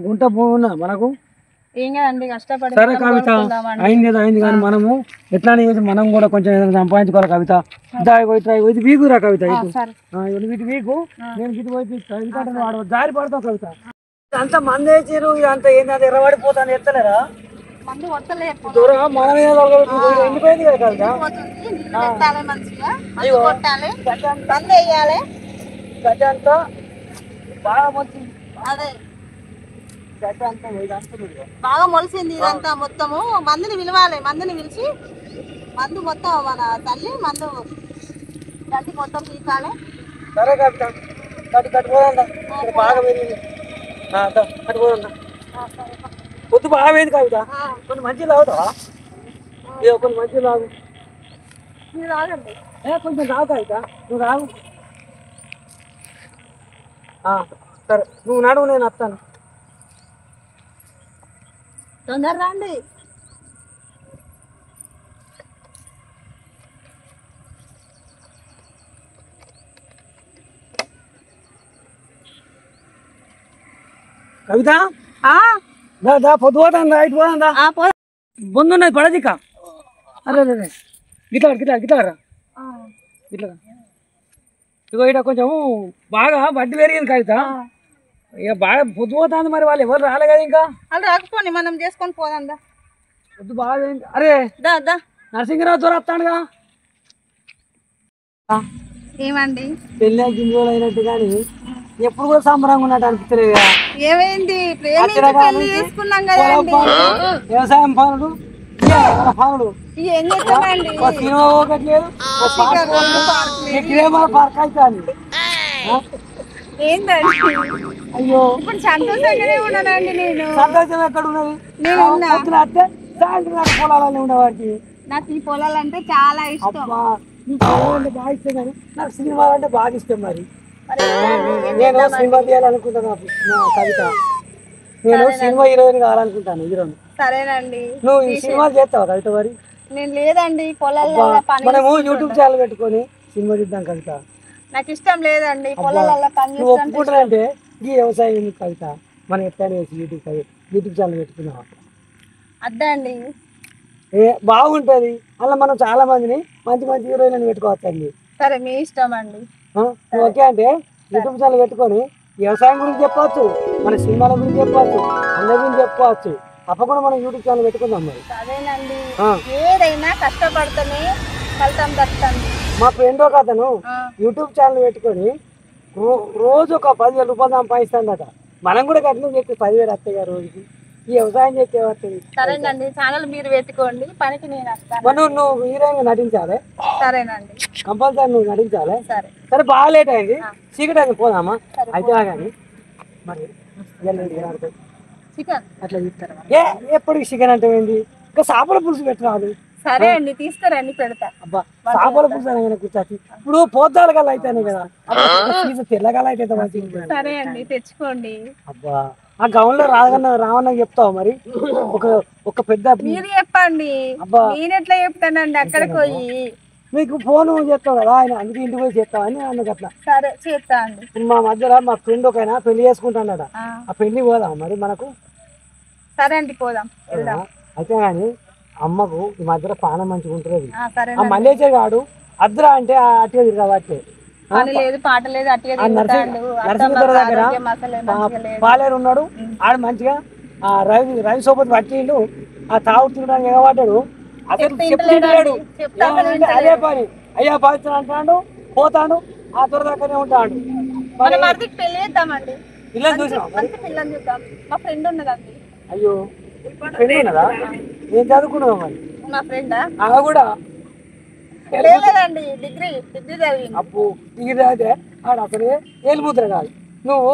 గుంట భూమి ఉన్నది మనకు. ఏం కదండి, కష్టపడి. సరే కవిత, అయింది కానీ మనము ఎట్లానే చేసి మనం కూడా కొంచెం ఏదైనా సంపాదించుకోవాలి కవిత. ఇది వీకురా కవిత, ఇటు వీకు, నేను ఇటు పోయి ఎందుకంటే వాడు దారి పడతావు కవిత. అంత మంది వేసారు, ఇదంతా ఏంది, అది ఎర్రబడిపోతాను ఎత్తలేరా? దూరం మన మీద ఎండిపోయింది కదా కవిత. గడ్డ అంతా బాగా వచ్చింది. అదే బాగా మొలిసింది ఇదంతా మొత్తము. మందుని పిలవాలి, మందుని పిలిచి మందు మొత్తం మన తల్లి మందు గడ్డి మొత్తం తీసాలి. సరే కవిత, కట్టుకోదా బాగా పెరిగింది, కట్టుకోదా పొద్దు బాగా పోయింది కవిత. కొన్ని మంచిగా తాగుతావా? కొన్ని మంచిగా తాగు. మీరు తాగండి. కొంచెం తాగు కవిత, నువ్వు తాగు. సరే, నువ్వు నడువు, నేను వస్తాను. తొందర రండి. కవిత ఆ, దా పొద్దు పోతాందా ఇటు పోతాందా ఆ, పో- బొందున్నది పడదిక అరే అరే గిట్లా రా ఇట్లా ఇగో ఇట కొంచెం బాగా వడ్డీ పెరిగింది కవిత ఇక బాగా పొద్దు పోతుంది మరి వాళ్ళు ఎవరు రాలే కదా ఇంకా వాళ్ళు రాకపోని మనం చేసుకొని పోదాందా. పొద్దు బాగా పెరిగింది. అరే దా దా. నరసింహరావు త్వర వస్తాడుగా ఏమండి పెళ్ళి గిన్ని రోజులు అయినట్టు కానీ ఎప్పుడు కూడా సంబరంగా ఉన్నట్టు అనిపించలేదు కదా. ఏమైంది? ప్రేమించి పెళ్లి చేసుకున్నాం కదండి. వ్యవసాయం పనులు పనులు ఏం చేస్తామండి? సినిమా పోకట్లేదు పార్క్ అవుతాను. ఏందండి? అయ్యో ఇప్పుడు సంతోషంగానే ఉన్నానండి నేను. సంతోషం ఎక్కడ ఉన్నది? నేను ఉన్నా. పొద్దున వస్తే సాయంత్రం దాకా పొలాలని ఉండేవాడికి. నాకు ఈ పొలాలంటే చాలా ఇష్టం. అబ్బా నీకు అంటే బాగా ఇష్టం కానీ నాకు సినిమా అంటే బాగా ఇష్టం. మరి మరి నేను సినిమా తీయాలనుకుంటాను. నా కవిత నేను సినిమా హీరోయిన్ కావాలనుకుంటాను. హీరోని సరేనండి. నువ్వు ఈ సినిమాలు చేస్తావు కవిత? మరి నేను లేదండి, పొలాల్లో పని. మనము యూట్యూబ్ ఛానల్ పెట్టుకొని సినిమా తీద్దాం కవిత. నాకు ఇష్టం లేదండి పొలాలలో పని నువ్వు ఒప్పుకుంటానంటే ఈ వ్యవసాయం ఎందుకు కవిత? మనం ఎట్లయినా యూట్యూబ్ ఛానల్ పెట్టుకున్నాం అద్దండి. బాగుంటుంది. అలా మనం చాలా మందిని మంచి మంచి హీరోయిన్లను పెట్టుకోవచ్చండి. సరే మీ ఇష్టం అండి. ఓకే అంటే యూట్యూబ్ ఛానల్ పెట్టుకొని వ్యవసాయం గురించి చెప్పవచ్చు, మన సినిమాల గురించి చెప్పవచ్చు, అందరి గురించి చెప్పుకోవచ్చు. తప్పకుండా మనం యూట్యూబ్ ఛానల్ పెట్టుకుందాం. మరి సరేనండి. ఏదైనా కష్టపడితేనే ఫలితం దక్కుతుంది. మా ఫ్రెండ్ ఒక అతను యూట్యూబ్ ఛానల్ పెట్టుకొని రోజు ఒక 10,000 రూపాయలు సంపాదిస్తాడట. మనం కూడా కట్టిన చెప్పి 10,000 వస్తాయి రోజుకి. ఈ వ్యవసాయం చేస్తే వస్తుంది. సరేనండి, ఛానల్ మీరు పెట్టుకోండి, పనికి నేను వస్తాను. నువ్వు హీరోయిన్ నటించాలి. సరేనండి, కంపల్సరీ నువ్వు నటించాలి. సరే సరే బాగా లేట్ అయింది, చీకటి అయింది, పోదామా? అయితే కానీ మరి చికెన్ అట్లా చెప్తారు. ఎప్పటికి చికెన్ అంటే ఏంది? ఇంకా చేపల పులుసు పెట్టరాదు. సరే అండి, తీసుకురండి, పెడతా. అబ్బా చేపల పులుసు అనగానే కూర్చోచ్చి ఇప్పుడు పోద్దాలు గల అయితేనే కదా, తెల్లగల అయితే మంచిగా. సరే అండి, తెచ్చుకోండి. అబ్బా ఆ గౌన్ లో రావన్న చెప్తావు మరి? ఒక పెద్ద మీరు చెప్పండి. అబ్బా నేను ఎట్లా చెప్తానండి అక్కడికి పోయి? మీకు ఫోన్ చేస్తావు కదా ఆయన, అందుకే ఇంటికి పోయి చేస్తావు అని అన్నది. అట్లా సరే చేస్తా అండి. మా మధ్యలో మా ఫ్రెండ్ ఒకైనా పెళ్లి చేసుకుంటాడట. ఆ పెళ్లి పోదాం మరి మనకు? సరే అండి, పోదాం, వెళ్దాం. అయితే కానీ అమ్మకు ఈ మధ్యలో పానం మంచిగా ఉంటుంది. సరే ఆ మల్లేచే గాడు అద్రా అంటే అట్టిగా తిరగబట్టే పని లేదు, పాట లేదు, అట్టిగా నరసింహ దగ్గర పాలేరు ఉన్నాడు. ఆడు మంచిగా ఆ రవి సోపతి పట్టిండు. ఆ తాగుడు తినడానికి ఎగబడ్డాడు. అసలు చెప్తున్నాడు అదే పని. అయ్యా బాధితులు అంటాడు, పోతాడు, ఆ త్వర దగ్గరనే ఉంటాడు. పెళ్లి చేద్దామండి. పిల్లలు చూసాం, పిల్లని చూద్దాం. మా ఫ్రెండ్ ఉన్నదండి. అయ్యో ఫ్రెండ్ ఉన్నదా? ఏం చదువుకున్నావు మరి? మా ఫ్రెండ్ కూడా లేదండి, డిగ్రీ చదివి. అప్పు డిగ్రీ అయితే ఆడ అసలు ఏలుముద్ర కాదు. నువ్వు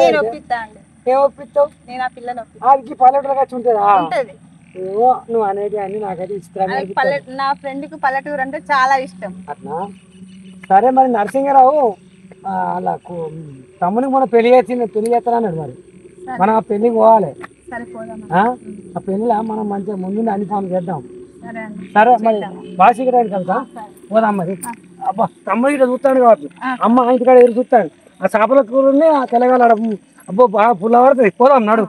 నేను ఒప్పిస్తా అండి. ఏం ఒప్పిస్తావు? నేను ఆ పిల్లని ఆడికి పల్లెటూరు వచ్చి ఉంటుందా? ఉంటది. ఏమో నువ్వు అనేది అన్ని నాకైతే ఇష్టం. నా ఫ్రెండ్ కి పల్లెటూరు అంటే చాలా ఇష్టం. అట్లా సరే మరి నరసింహరావు అలా తమ్మునికి మనం పెళ్లి చేస్తానన్నాడు. మరి మనం ఆ పెళ్లికి పోవాలి. ఆ పెళ్లిలో మనం మంచిగా ముందు అన్ని పనులు చేద్దాం. సరే మరి బాగా కదా పోదాం మరి. అబ్బా తమ్ముడు ఇక్కడ చూస్తాడు కావచ్చు, అమ్మ ఇంటికాడ ఎదురు చూస్తాడు. ఆ చేపల కూరని ఆ తెలంగాణ అబ్బో బాగా పుల్ల పడుతుంది. పోదాం నాడు.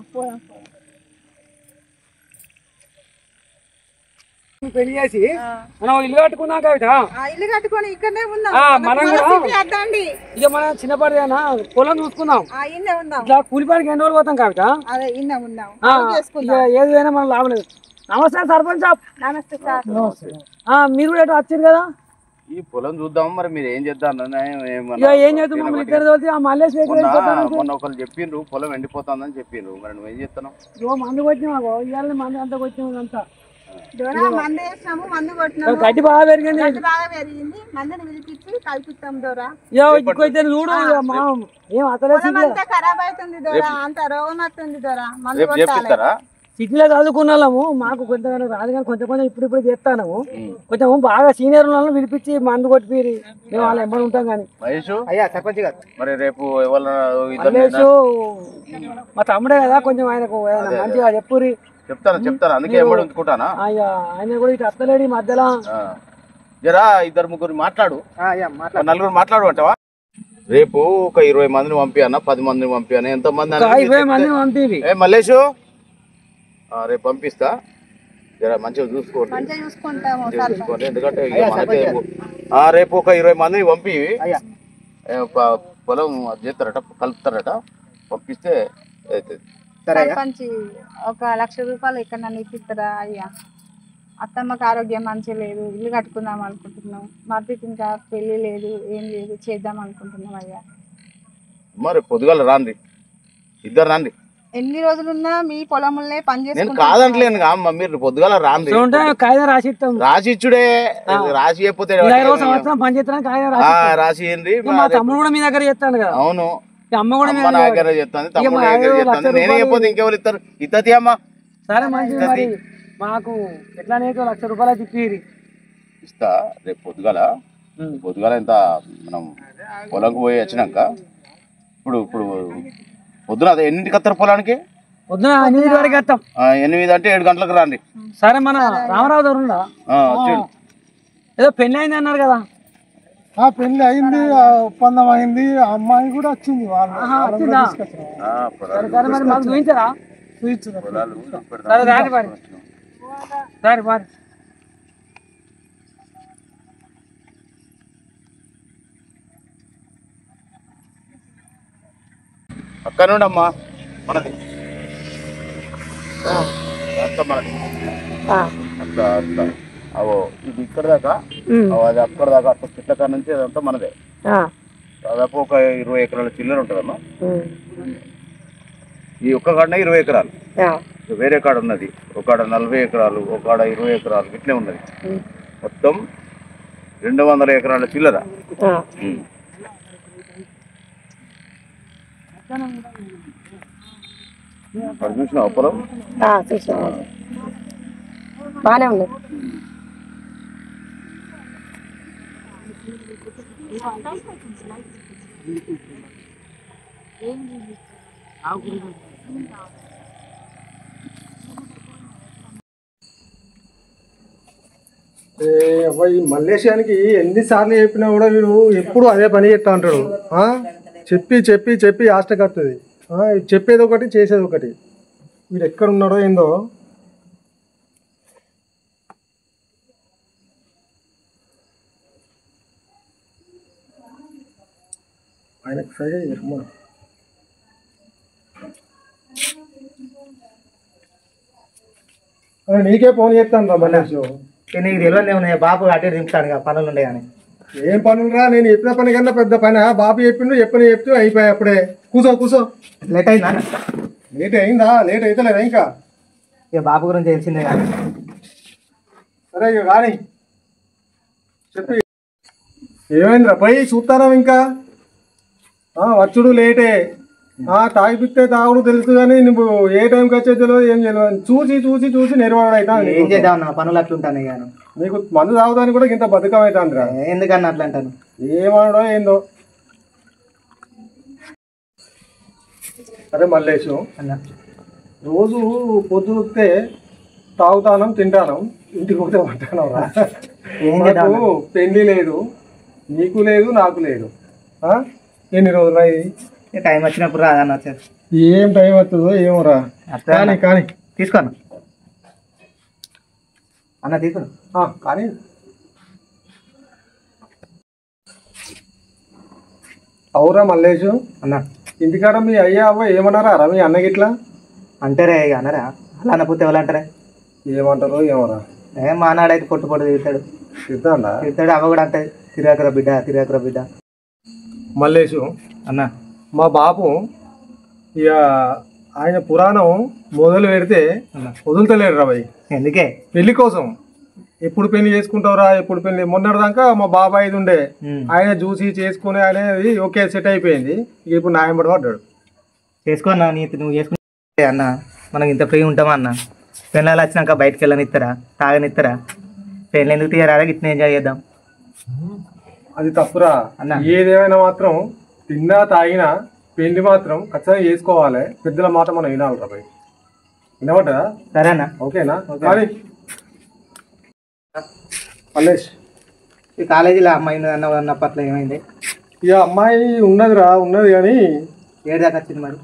పెళ్లి చేసి మనం ఇల్లు కట్టుకున్నాం కవిత. ఇల్లు కట్టుకొని ఇక్కడనే మనం కూడా ఇక మనం చిన్నపాటిదైనా పొలం చూసుకుందాం. ఇట్లా కూలిపాడికి ఎన్ని రోజులు పోతాం కవిత? ఏదైనా మనం లాభం లేదు. నమస్తే సర్పంచ్ సాబ్. నమస్తే సార్. మీరు కూడా వచ్చారు కదా, ఈ పొలం చూద్దాం. మరి మీరు ఏం చేద్దాం? ఏం చేద్దాం? మమ్మల్ని ఇద్దరు మల్లేష్ మొన్న ఒకరు చెప్పిండ్రు పొలం ఎండిపోతుందని చెప్పిండ్రు. మరి నువ్వేం చేస్తున్నావు? మందు కొట్టినా ఇవాళ మందు అంతా కొట్టినా అంతా మందు వేసినాము, మందు కొట్టినాము. గడ్డి బాగా పెరిగింది. మందుని పిలిపించి కల్పిస్తాం దూరా. చూడు ఏం అసలు ఖరాబ్ అవుతుంది దూరా, అంత రోగం వస్తుంది దూరా. మందు కొట్టాలి. సిటీలో చదువుకున్న వాళ్ళము, మాకు కొంతగానో రాదు కానీ కొంచెం కొంచెం ఇప్పుడు చేస్తాను. కొంచెం బాగా సీనియర్ వాళ్ళని పిలిపించి మందు కొట్టిపోయి మేము వాళ్ళ ఎంబడి ఉంటాం. కానీ సర్పంచ్ గారు మరి రేపు మల్లేష్ మా తమ్ముడే కదా, కొంచెం ఆయనకు మంచిగా చెప్పురి. చెప్తాను అందుకే ఎంబడి ఉంచుకుంటానా. ఆయన కూడా ఇటు అత్తలేడు ఈ మధ్యలో. జరా ఇద్దరు ముగ్గురు మాట్లాడు, నలుగురు మాట్లాడు అంటావా? రేపు ఒక 20 మందిని పంపియన్నా 10 మందిని పంపియన్నా ఎంతమంది 20 మందిని పంపివి. మల్లేషు రేపు పంపిస్తా జర మంచిగా చూసుకోండి చూసుకోండి ఎందుకంటే మనకే రేపు ఒక 20 మందిని పంపి పొలం చేస్తారట కలుపుతారట పంపిస్తే అవుతుంది. సర్పంచ్ ఒక 1,00,000 రూపాయలు ఎక్కడ నన్ను ఇప్పిస్తారా అయ్యా? అత్తమ్మకి ఆరోగ్యం మంచిగా లేదు, ఇల్లు కట్టుకుందాం అనుకుంటున్నాం, మర్దికి ఇంకా పెళ్లి లేదు, ఏం లేదు, చేద్దాం అనుకుంటున్నాం అయ్యా. మరి పొద్దుగాల రాండి, ఇద్దరు రాండి. ఎన్ని రోజులున్నా మీ పొలంలోనే పని నేను చేసుకుంటాం. కాదంటలేను అమ్మ, మీరు పొద్దుగాల రాండి. రాసి ఇచ్చుడే, రాసి చెప్పితే రాసి తమ్ముడు కూడా మీ దగ్గర చేస్తాను కదా. అవును, అమ్మ కూడా అమ్మ నా దగ్గర చెప్తాను, తమ్ముడు నా దగ్గర చెప్తాను. నేనే చెప్పొద్దు ఇంకెవరు ఇస్తారు? ఇత్తది అమ్మ. సరే మంచిది, మరి మాకు ఎట్లానే 1,00,000 రూపాయలు తిప్పిరి ఇస్తా. రేపు పొద్దుగాల ఎంత మనం పొలంకి పోయి వచ్చినాక ఇప్పుడు పొద్దున అదే ఎన్నింటికి వస్తారు పొలానికి? పొద్దున 8 వరకు వస్తాం. 8 అంటే 7 గంటలకు రండి. సరే, మన రామారావు గారు ఉందా? ఏదో పెళ్లి అయింది అన్నారు కదా. పెళ్లి అయింది, ఒప్పందం అయింది, అమ్మాయి కూడా వచ్చింది. వచ్చిందా? సరే మరి మాకు చూపించారా? సరే రాని మరి. సరే మరి అక్కడ నుండి అమ్మా మనది అంతా మనది. అట్లా అట్లా అవో ఇది ఇక్కడ దాకా, అది అక్కడ దాకా అట్లా చెట్ల కాడ నుంచి అదంతా మనదే. దాదాపు ఒక 20 ఎకరాల చిల్లర ఉంటుందమ్మా. ఈ ఒక్క కాడనే 20 ఎకరాలు, వేరే కాడ ఉన్నది ఒక కాడ 40 ఎకరాలు, ఒక కాడ 20 ఎకరాలు, ఇట్లే ఉన్నది. మొత్తం 200 ఎకరాల చిల్లర. చూసిన పొలం బాగానే ఉంది. ఈ మల్లేశానికి ఎన్నిసార్లు చెప్పినా కూడా వీడు ఎప్పుడు అదే పని చేస్తా అంటాడు. చెప్పి చెప్పి చెప్పి ఆస్టకి వస్తుంది. చెప్పేది ఒకటి చేసేది ఒకటి. వీడు ఎక్కడ ఉన్నాడో ఏందో. ఆయనకు సరే నీకే ఫోన్ చేస్తాను రా మల్లేష్. నీకు తెలియదు ఉన్నాయి, బాబు అటే దింపుతాడు పనులు ఉండే కానీ. ఏం పనులు రా? నేను చెప్పిన పని కన్నా పెద్ద పని. బాబు చెప్పిండు, చెప్తూ అయిపోయాయి అప్పుడే. కూసో. లేట్ అయిందా? లేట్ అయిందా? లేట్ అవుతలేదా ఇంకా? ఇక బాబు గురించి తెలిసిందే కానీ. సరే ఇక కానీ చెప్పి ఏమైందిరా? పోయి చూస్తారా ఇంకా? వచ్చుడు లేటే. తాగిపిస్తే తాగుడు తెలుసు కానీ నువ్వు ఏ టైంకి వచ్చేది తెలియదు, ఏం తెలియదు. చూసి నిర్వాహణ అవుతా. ఏం చేద్దాం, పనులు అట్లుంటాను కానీ. నీకు మందు తాగుతానికి కూడా ఇంత బతుకం అవుతుంది రా. ఎందుకన్నా అట్లా అంటాను? ఏమనడో ఏందో. అరే మల్లేషు అన్న, రోజు పొద్దుతే తాగుతానం, తింటాను, ఇంటికి పోతే పట్టాను రా. నాకు పెళ్లి లేదు, నీకు లేదు, నాకు లేదు. ఎన్ని రోజులు ఇది? టైం వచ్చినప్పుడు రాదన్న. ఏం టైం వస్తుందో ఏమో రా. కానీ తీసుకోను అన్న, తీసుకోను కానీ. అవురా మల్లేషు అన్న, ఇంటికాడ మీ అయ్యా అవ్వ ఏమన్నారా రా? మీ అన్నగిట్లా అంటారే ఇక అన్నరా? అలా అన్నపోతే ఎవరు అంటారా? ఏమంటారో ఏమోరా. మానాడైతే పొట్టు తిడతాడు. తిడతాడు. అవ్వ కూడా అంటే తిరగకరా బిడ్డ. మల్లేషు అన్న, మా బాపు ఇక ఆయన పురాణం మొదలు పెడితే వదులుతలేడు రా భయ్. ఎందుకే? పెళ్లి కోసం. ఎప్పుడు పెళ్లి చేసుకుంటావురా, ఎప్పుడు పెళ్లి? మొన్నటిదాకా మా బాబాయ్ ఉండే, ఆయన చూసి చేసుకుని అనేది ఓకే సెట్ అయిపోయింది. ఇక ఇప్పుడు న్యాయం పడి పడ్డాడు. చేసుకోన్నా, నువ్వు చేసుకుంటే అన్న మనం ఇంత ఫ్రీ ఉంటామా అన్న? పెళ్ళాలు వచ్చినాక బయటకు వెళ్ళనిస్తారా, తాగనిస్తారా? పెళ్ళి ఎందుకు తీయరాదా? ఇట్లా ఎంజాయ్ చేద్దాం. అది తప్పురా అన్న. ఏదేమైనా మాత్రం తిన్నా తాగినా పెళ్లి మాత్రం ఖచ్చితంగా చేసుకోవాలి. పెద్దల మాట మనం వినాలి రా భయ్. వినమంటారా? సరే అన్న. ఓకేనా? కానీ మల్లేష్, ఈ కాలేజీలో అమ్మాయి అన్న అప్పట్లో ఏమైంది? ఇక అమ్మాయి ఉన్నది కానీ ఏడు దాకా వచ్చింది మరి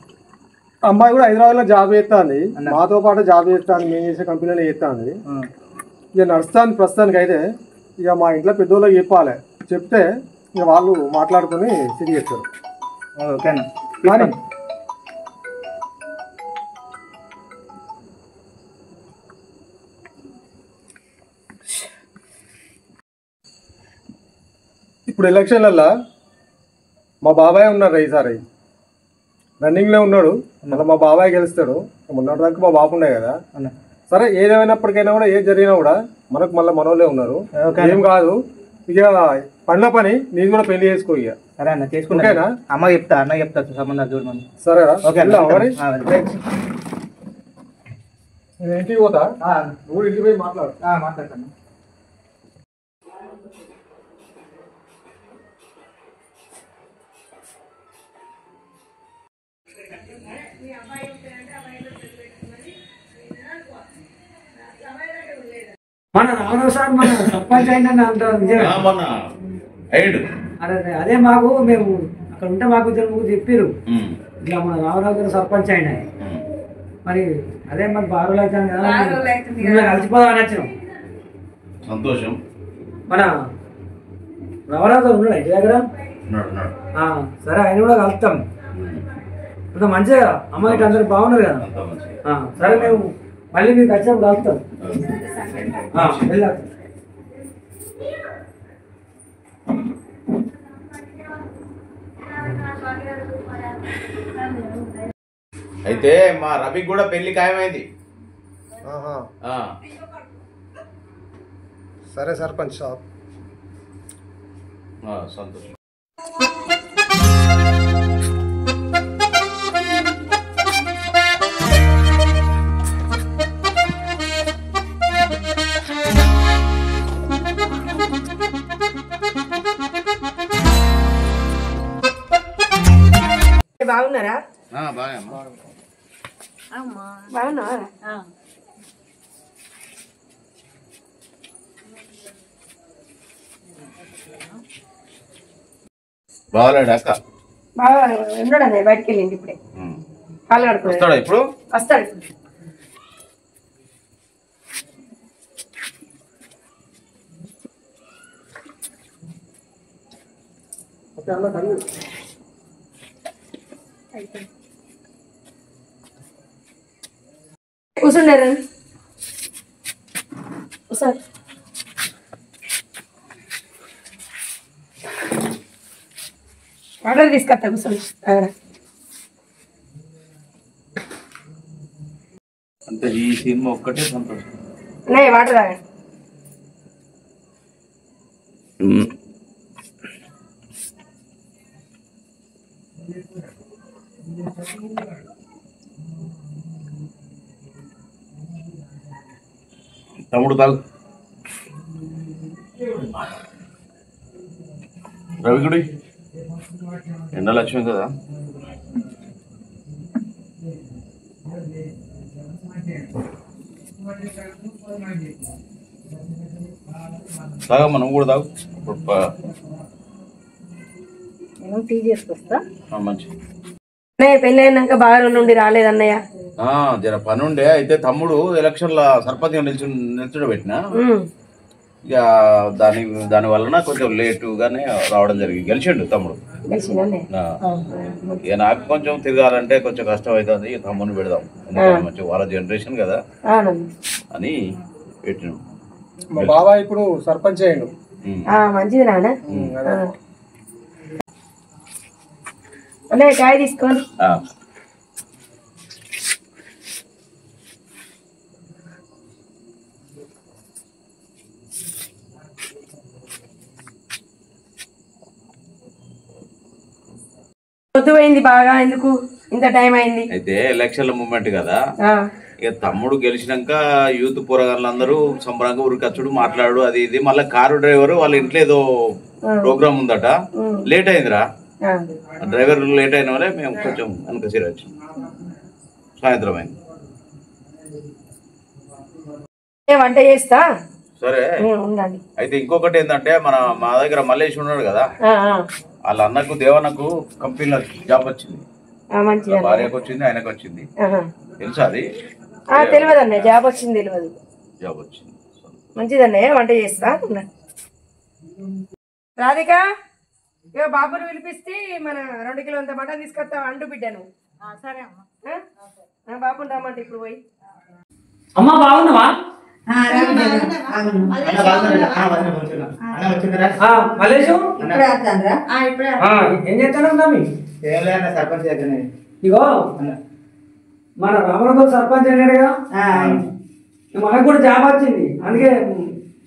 అమ్మాయి కూడా హైదరాబాద్లో జాబ్ చేస్తుంది, మాతో పాటు జాబ్ చేస్తాను, మేము చేసే కంపెనీలో చేస్తుంది. ఇక నడుస్తాను ప్రస్తుతానికి. అయితే ఇక మా ఇంట్లో పెద్దోళ్ళకి చెప్పాలి, చెప్తే ఇక వాళ్ళు మాట్లాడుకొని తిరిగి చేస్తారు. ఓకేనా కానీ ఇప్పుడు ఎలక్షన్లల్లో మా బాబాయ్ ఉన్నారు, ఈసారి రన్నింగ్లో ఉన్నాడు. మళ్ళీ మా బాబాయ్ గెలుస్తాడు. మొన్నటి దాకా మా బాబు ఉండే కదా. సరే ఏదేమైనప్పటికైనా కూడా ఏది జరిగినా కూడా మనకు మళ్ళీ మనోళ్ళే ఉన్నారు, ఏం కాదు. ఇక పండ్ల పని నేను కూడా పెళ్లి చేసుకో. ఇక సరే అన్న చేసుకుంటా, అమ్మ చెప్తా, అన్న చెప్తా సంబంధాలు చూడమని. సరేరా ఓకే మరి నేను ఇంటికి పోతా, నువ్వు ఇంటికి పోయి మాట్లాడతాను. మన రామారావు సార్ మన సర్పంచ్ అయిన అంటారు అదే మాకు మేము అక్కడ ఉంటే మాకు ఇద్దరు చెప్పారు ఇట్లా మన రామారావు గారు సర్పంచ్ అయిన. మరి అదే మరి బారులు అవుతాను కదా, కలిసిపోదామని వచ్చినాం. సంతోషం. మన రామారావు గారు ఉన్నాడు ఇంటి దగ్గర. సరే ఆయన కూడా కలుస్తాం. అంత మంచిగా కదా, అమ్మాయికి అందరు బాగున్నారు కదా. సరే మేము మళ్ళీ మీకు వచ్చినప్పుడు కలుస్తాం. వెళ్ళాలి. అయితే మా రవికి కూడా పెళ్లి ఖాయమైంది. సరే సర్పంచ్ సాబ్, సంతోషం. బాగున్నారా? బాగున్నారా? బాగాలేడు అక్క. బాగా ఉన్నాడు బయటకు వెళ్ళింది ఇప్పుడే. కాళ్ళు కడుపుతాడు ఇప్పుడు, వస్తాడు ఇప్పుడు. కూర్చుండారు సార్. వాటర్ తీసుకొస్తా, కూర్చోండి. అంటే ఈ సినిమా ఒక్కటే సంతోషం. వాటర్ తాగండి. తమ్ముడు తాగు. రవిగుడి ఎండలక్ష్మి కదా, తాగమ్మా నువ్వు కూడా తాగు. టీ చేసుకొస్తా. మంచిది. పెళ్ళి అయినాక బాగా నుండి రాలేదన్నయ్య. జర పని ఉండే. అయితే తమ్ముడు ఎలక్షన్ల సర్పంచ్ నిల్చుండ పెట్టిన, ఇక దాని వలన కొంచెం లేటుగానే రావడం జరిగింది. గెలిచిండు తమ్ముడు. ఇక నాకు కొంచెం తిరగాలంటే కొంచెం కష్టం అవుతుంది. ఇక తమ్ముడిని పెడదాం, మంచిగా వాళ్ళ జనరేషన్ కదా అని పెట్టినాం. మా బాబాయ్ ఇప్పుడు సర్పంచ్ అయ్యిండు. మంచిది నాన్న. చాయ్ తీసుకోండి. పొద్దు పోయింది బాగా, ఎందుకు ఇంత టైం అయింది? అయితే ఎలక్షన్ల మూమెంట్ కదా, ఇక తమ్ముడు గెలిచినాక యూత్ పోరగాళ్ళందరూ సంబరంగా ఉరికచ్చుడు మాట్లాడు అది ఇది. మళ్ళీ కారు డ్రైవర్ వాళ్ళ ఇంట్లో ఏదో ప్రోగ్రామ్ ఉందట, లేట్ అయిందిరా. డ్రైవర్ లేట్ అయిన వల్లే మేము కొంచెం వెనక సిరచ్చు. సాయంత్రం అయింది. వంట చేస్తా. సరే. అయితే ఇంకొకటి ఏంటంటే మా దగ్గర మల్లేష్ ఉన్నాడు కదా, వాళ్ళ అన్నకు దేవన్నకు కంపెనీలో జాబ్ వచ్చింది, మంచిది. భార్యకు వచ్చింది, ఆయనకు వచ్చింది. తెలుసా అది? తెలియదు అన్నయ్య, జాబ్ వచ్చింది తెలియదు. జాబ్ వచ్చింది. మంచిది అన్నయ్య, వంట చేస్తా. రాధిక, ఇక బాబుని పిలిపిస్తే మన 2 కిలోలంత మటన్ తీసుకొస్తావు అంటూ బిడ్డను. సరే అమ్మ. బాబుని రమ్మంటే ఇప్పుడు పోయి. అమ్మ బాగున్నావా? మలేషు ఏం చేస్తాను? సర్పంచ్ దగ్గర ఇగో మన రామరావు సర్పంచ్ అన్నాడు కదా, మనకు కూడా జాబ్ వచ్చింది. అందుకే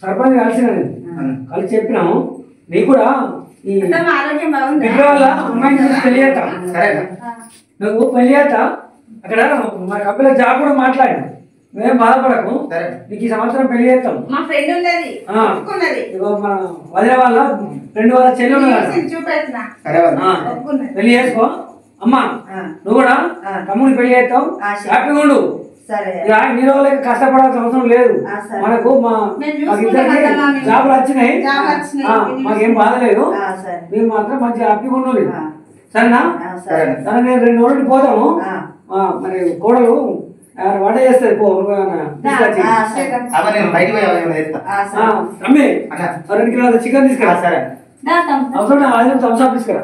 సర్పంచ్ కలిసిన కలిసి చెప్పినాము నీకు కూడా ఈ వల్ల అమ్మాయిని చూసి పెళ్లి చేస్తా. నువ్వు పెళ్లి చేస్తా, అక్కడ మన కంపెనీలో జాబ్ కూడా మాట్లాడినా, నువ్వేం బాధపడకు, నీకు ఈ సంవత్సరం పెళ్లి చేస్తాం. మా ఫ్రెండ్ ఉన్నది ఇగో మన వదిలే వాళ్ళ ఫ్రెండ్ వాళ్ళ చెల్లి ఉన్నది, పెళ్లి చేసుకో. అమ్మా నువ్వు కూడా తమ్ముడిని పెళ్లి చేస్తాం, హ్యాపీగా ఉండు. మీరు వాళ్ళకి కష్టపడాల్సిన అవసరం లేదు. మనకు ఇద్దరికి జాబులు వచ్చినాయి, మాకేం బాధ లేదు. మీరు మాత్రం మంచి హ్యాపీగా ఉండాలి. సరేనా? సరే, నేను 2 రోజులు పోతాము. మరి కోడలు వంట చేస్తుంది, పో. 2 కిలోల చికెన్ తీసుకురా. అవసరం థమ్స్ అప్ తీసుకురా.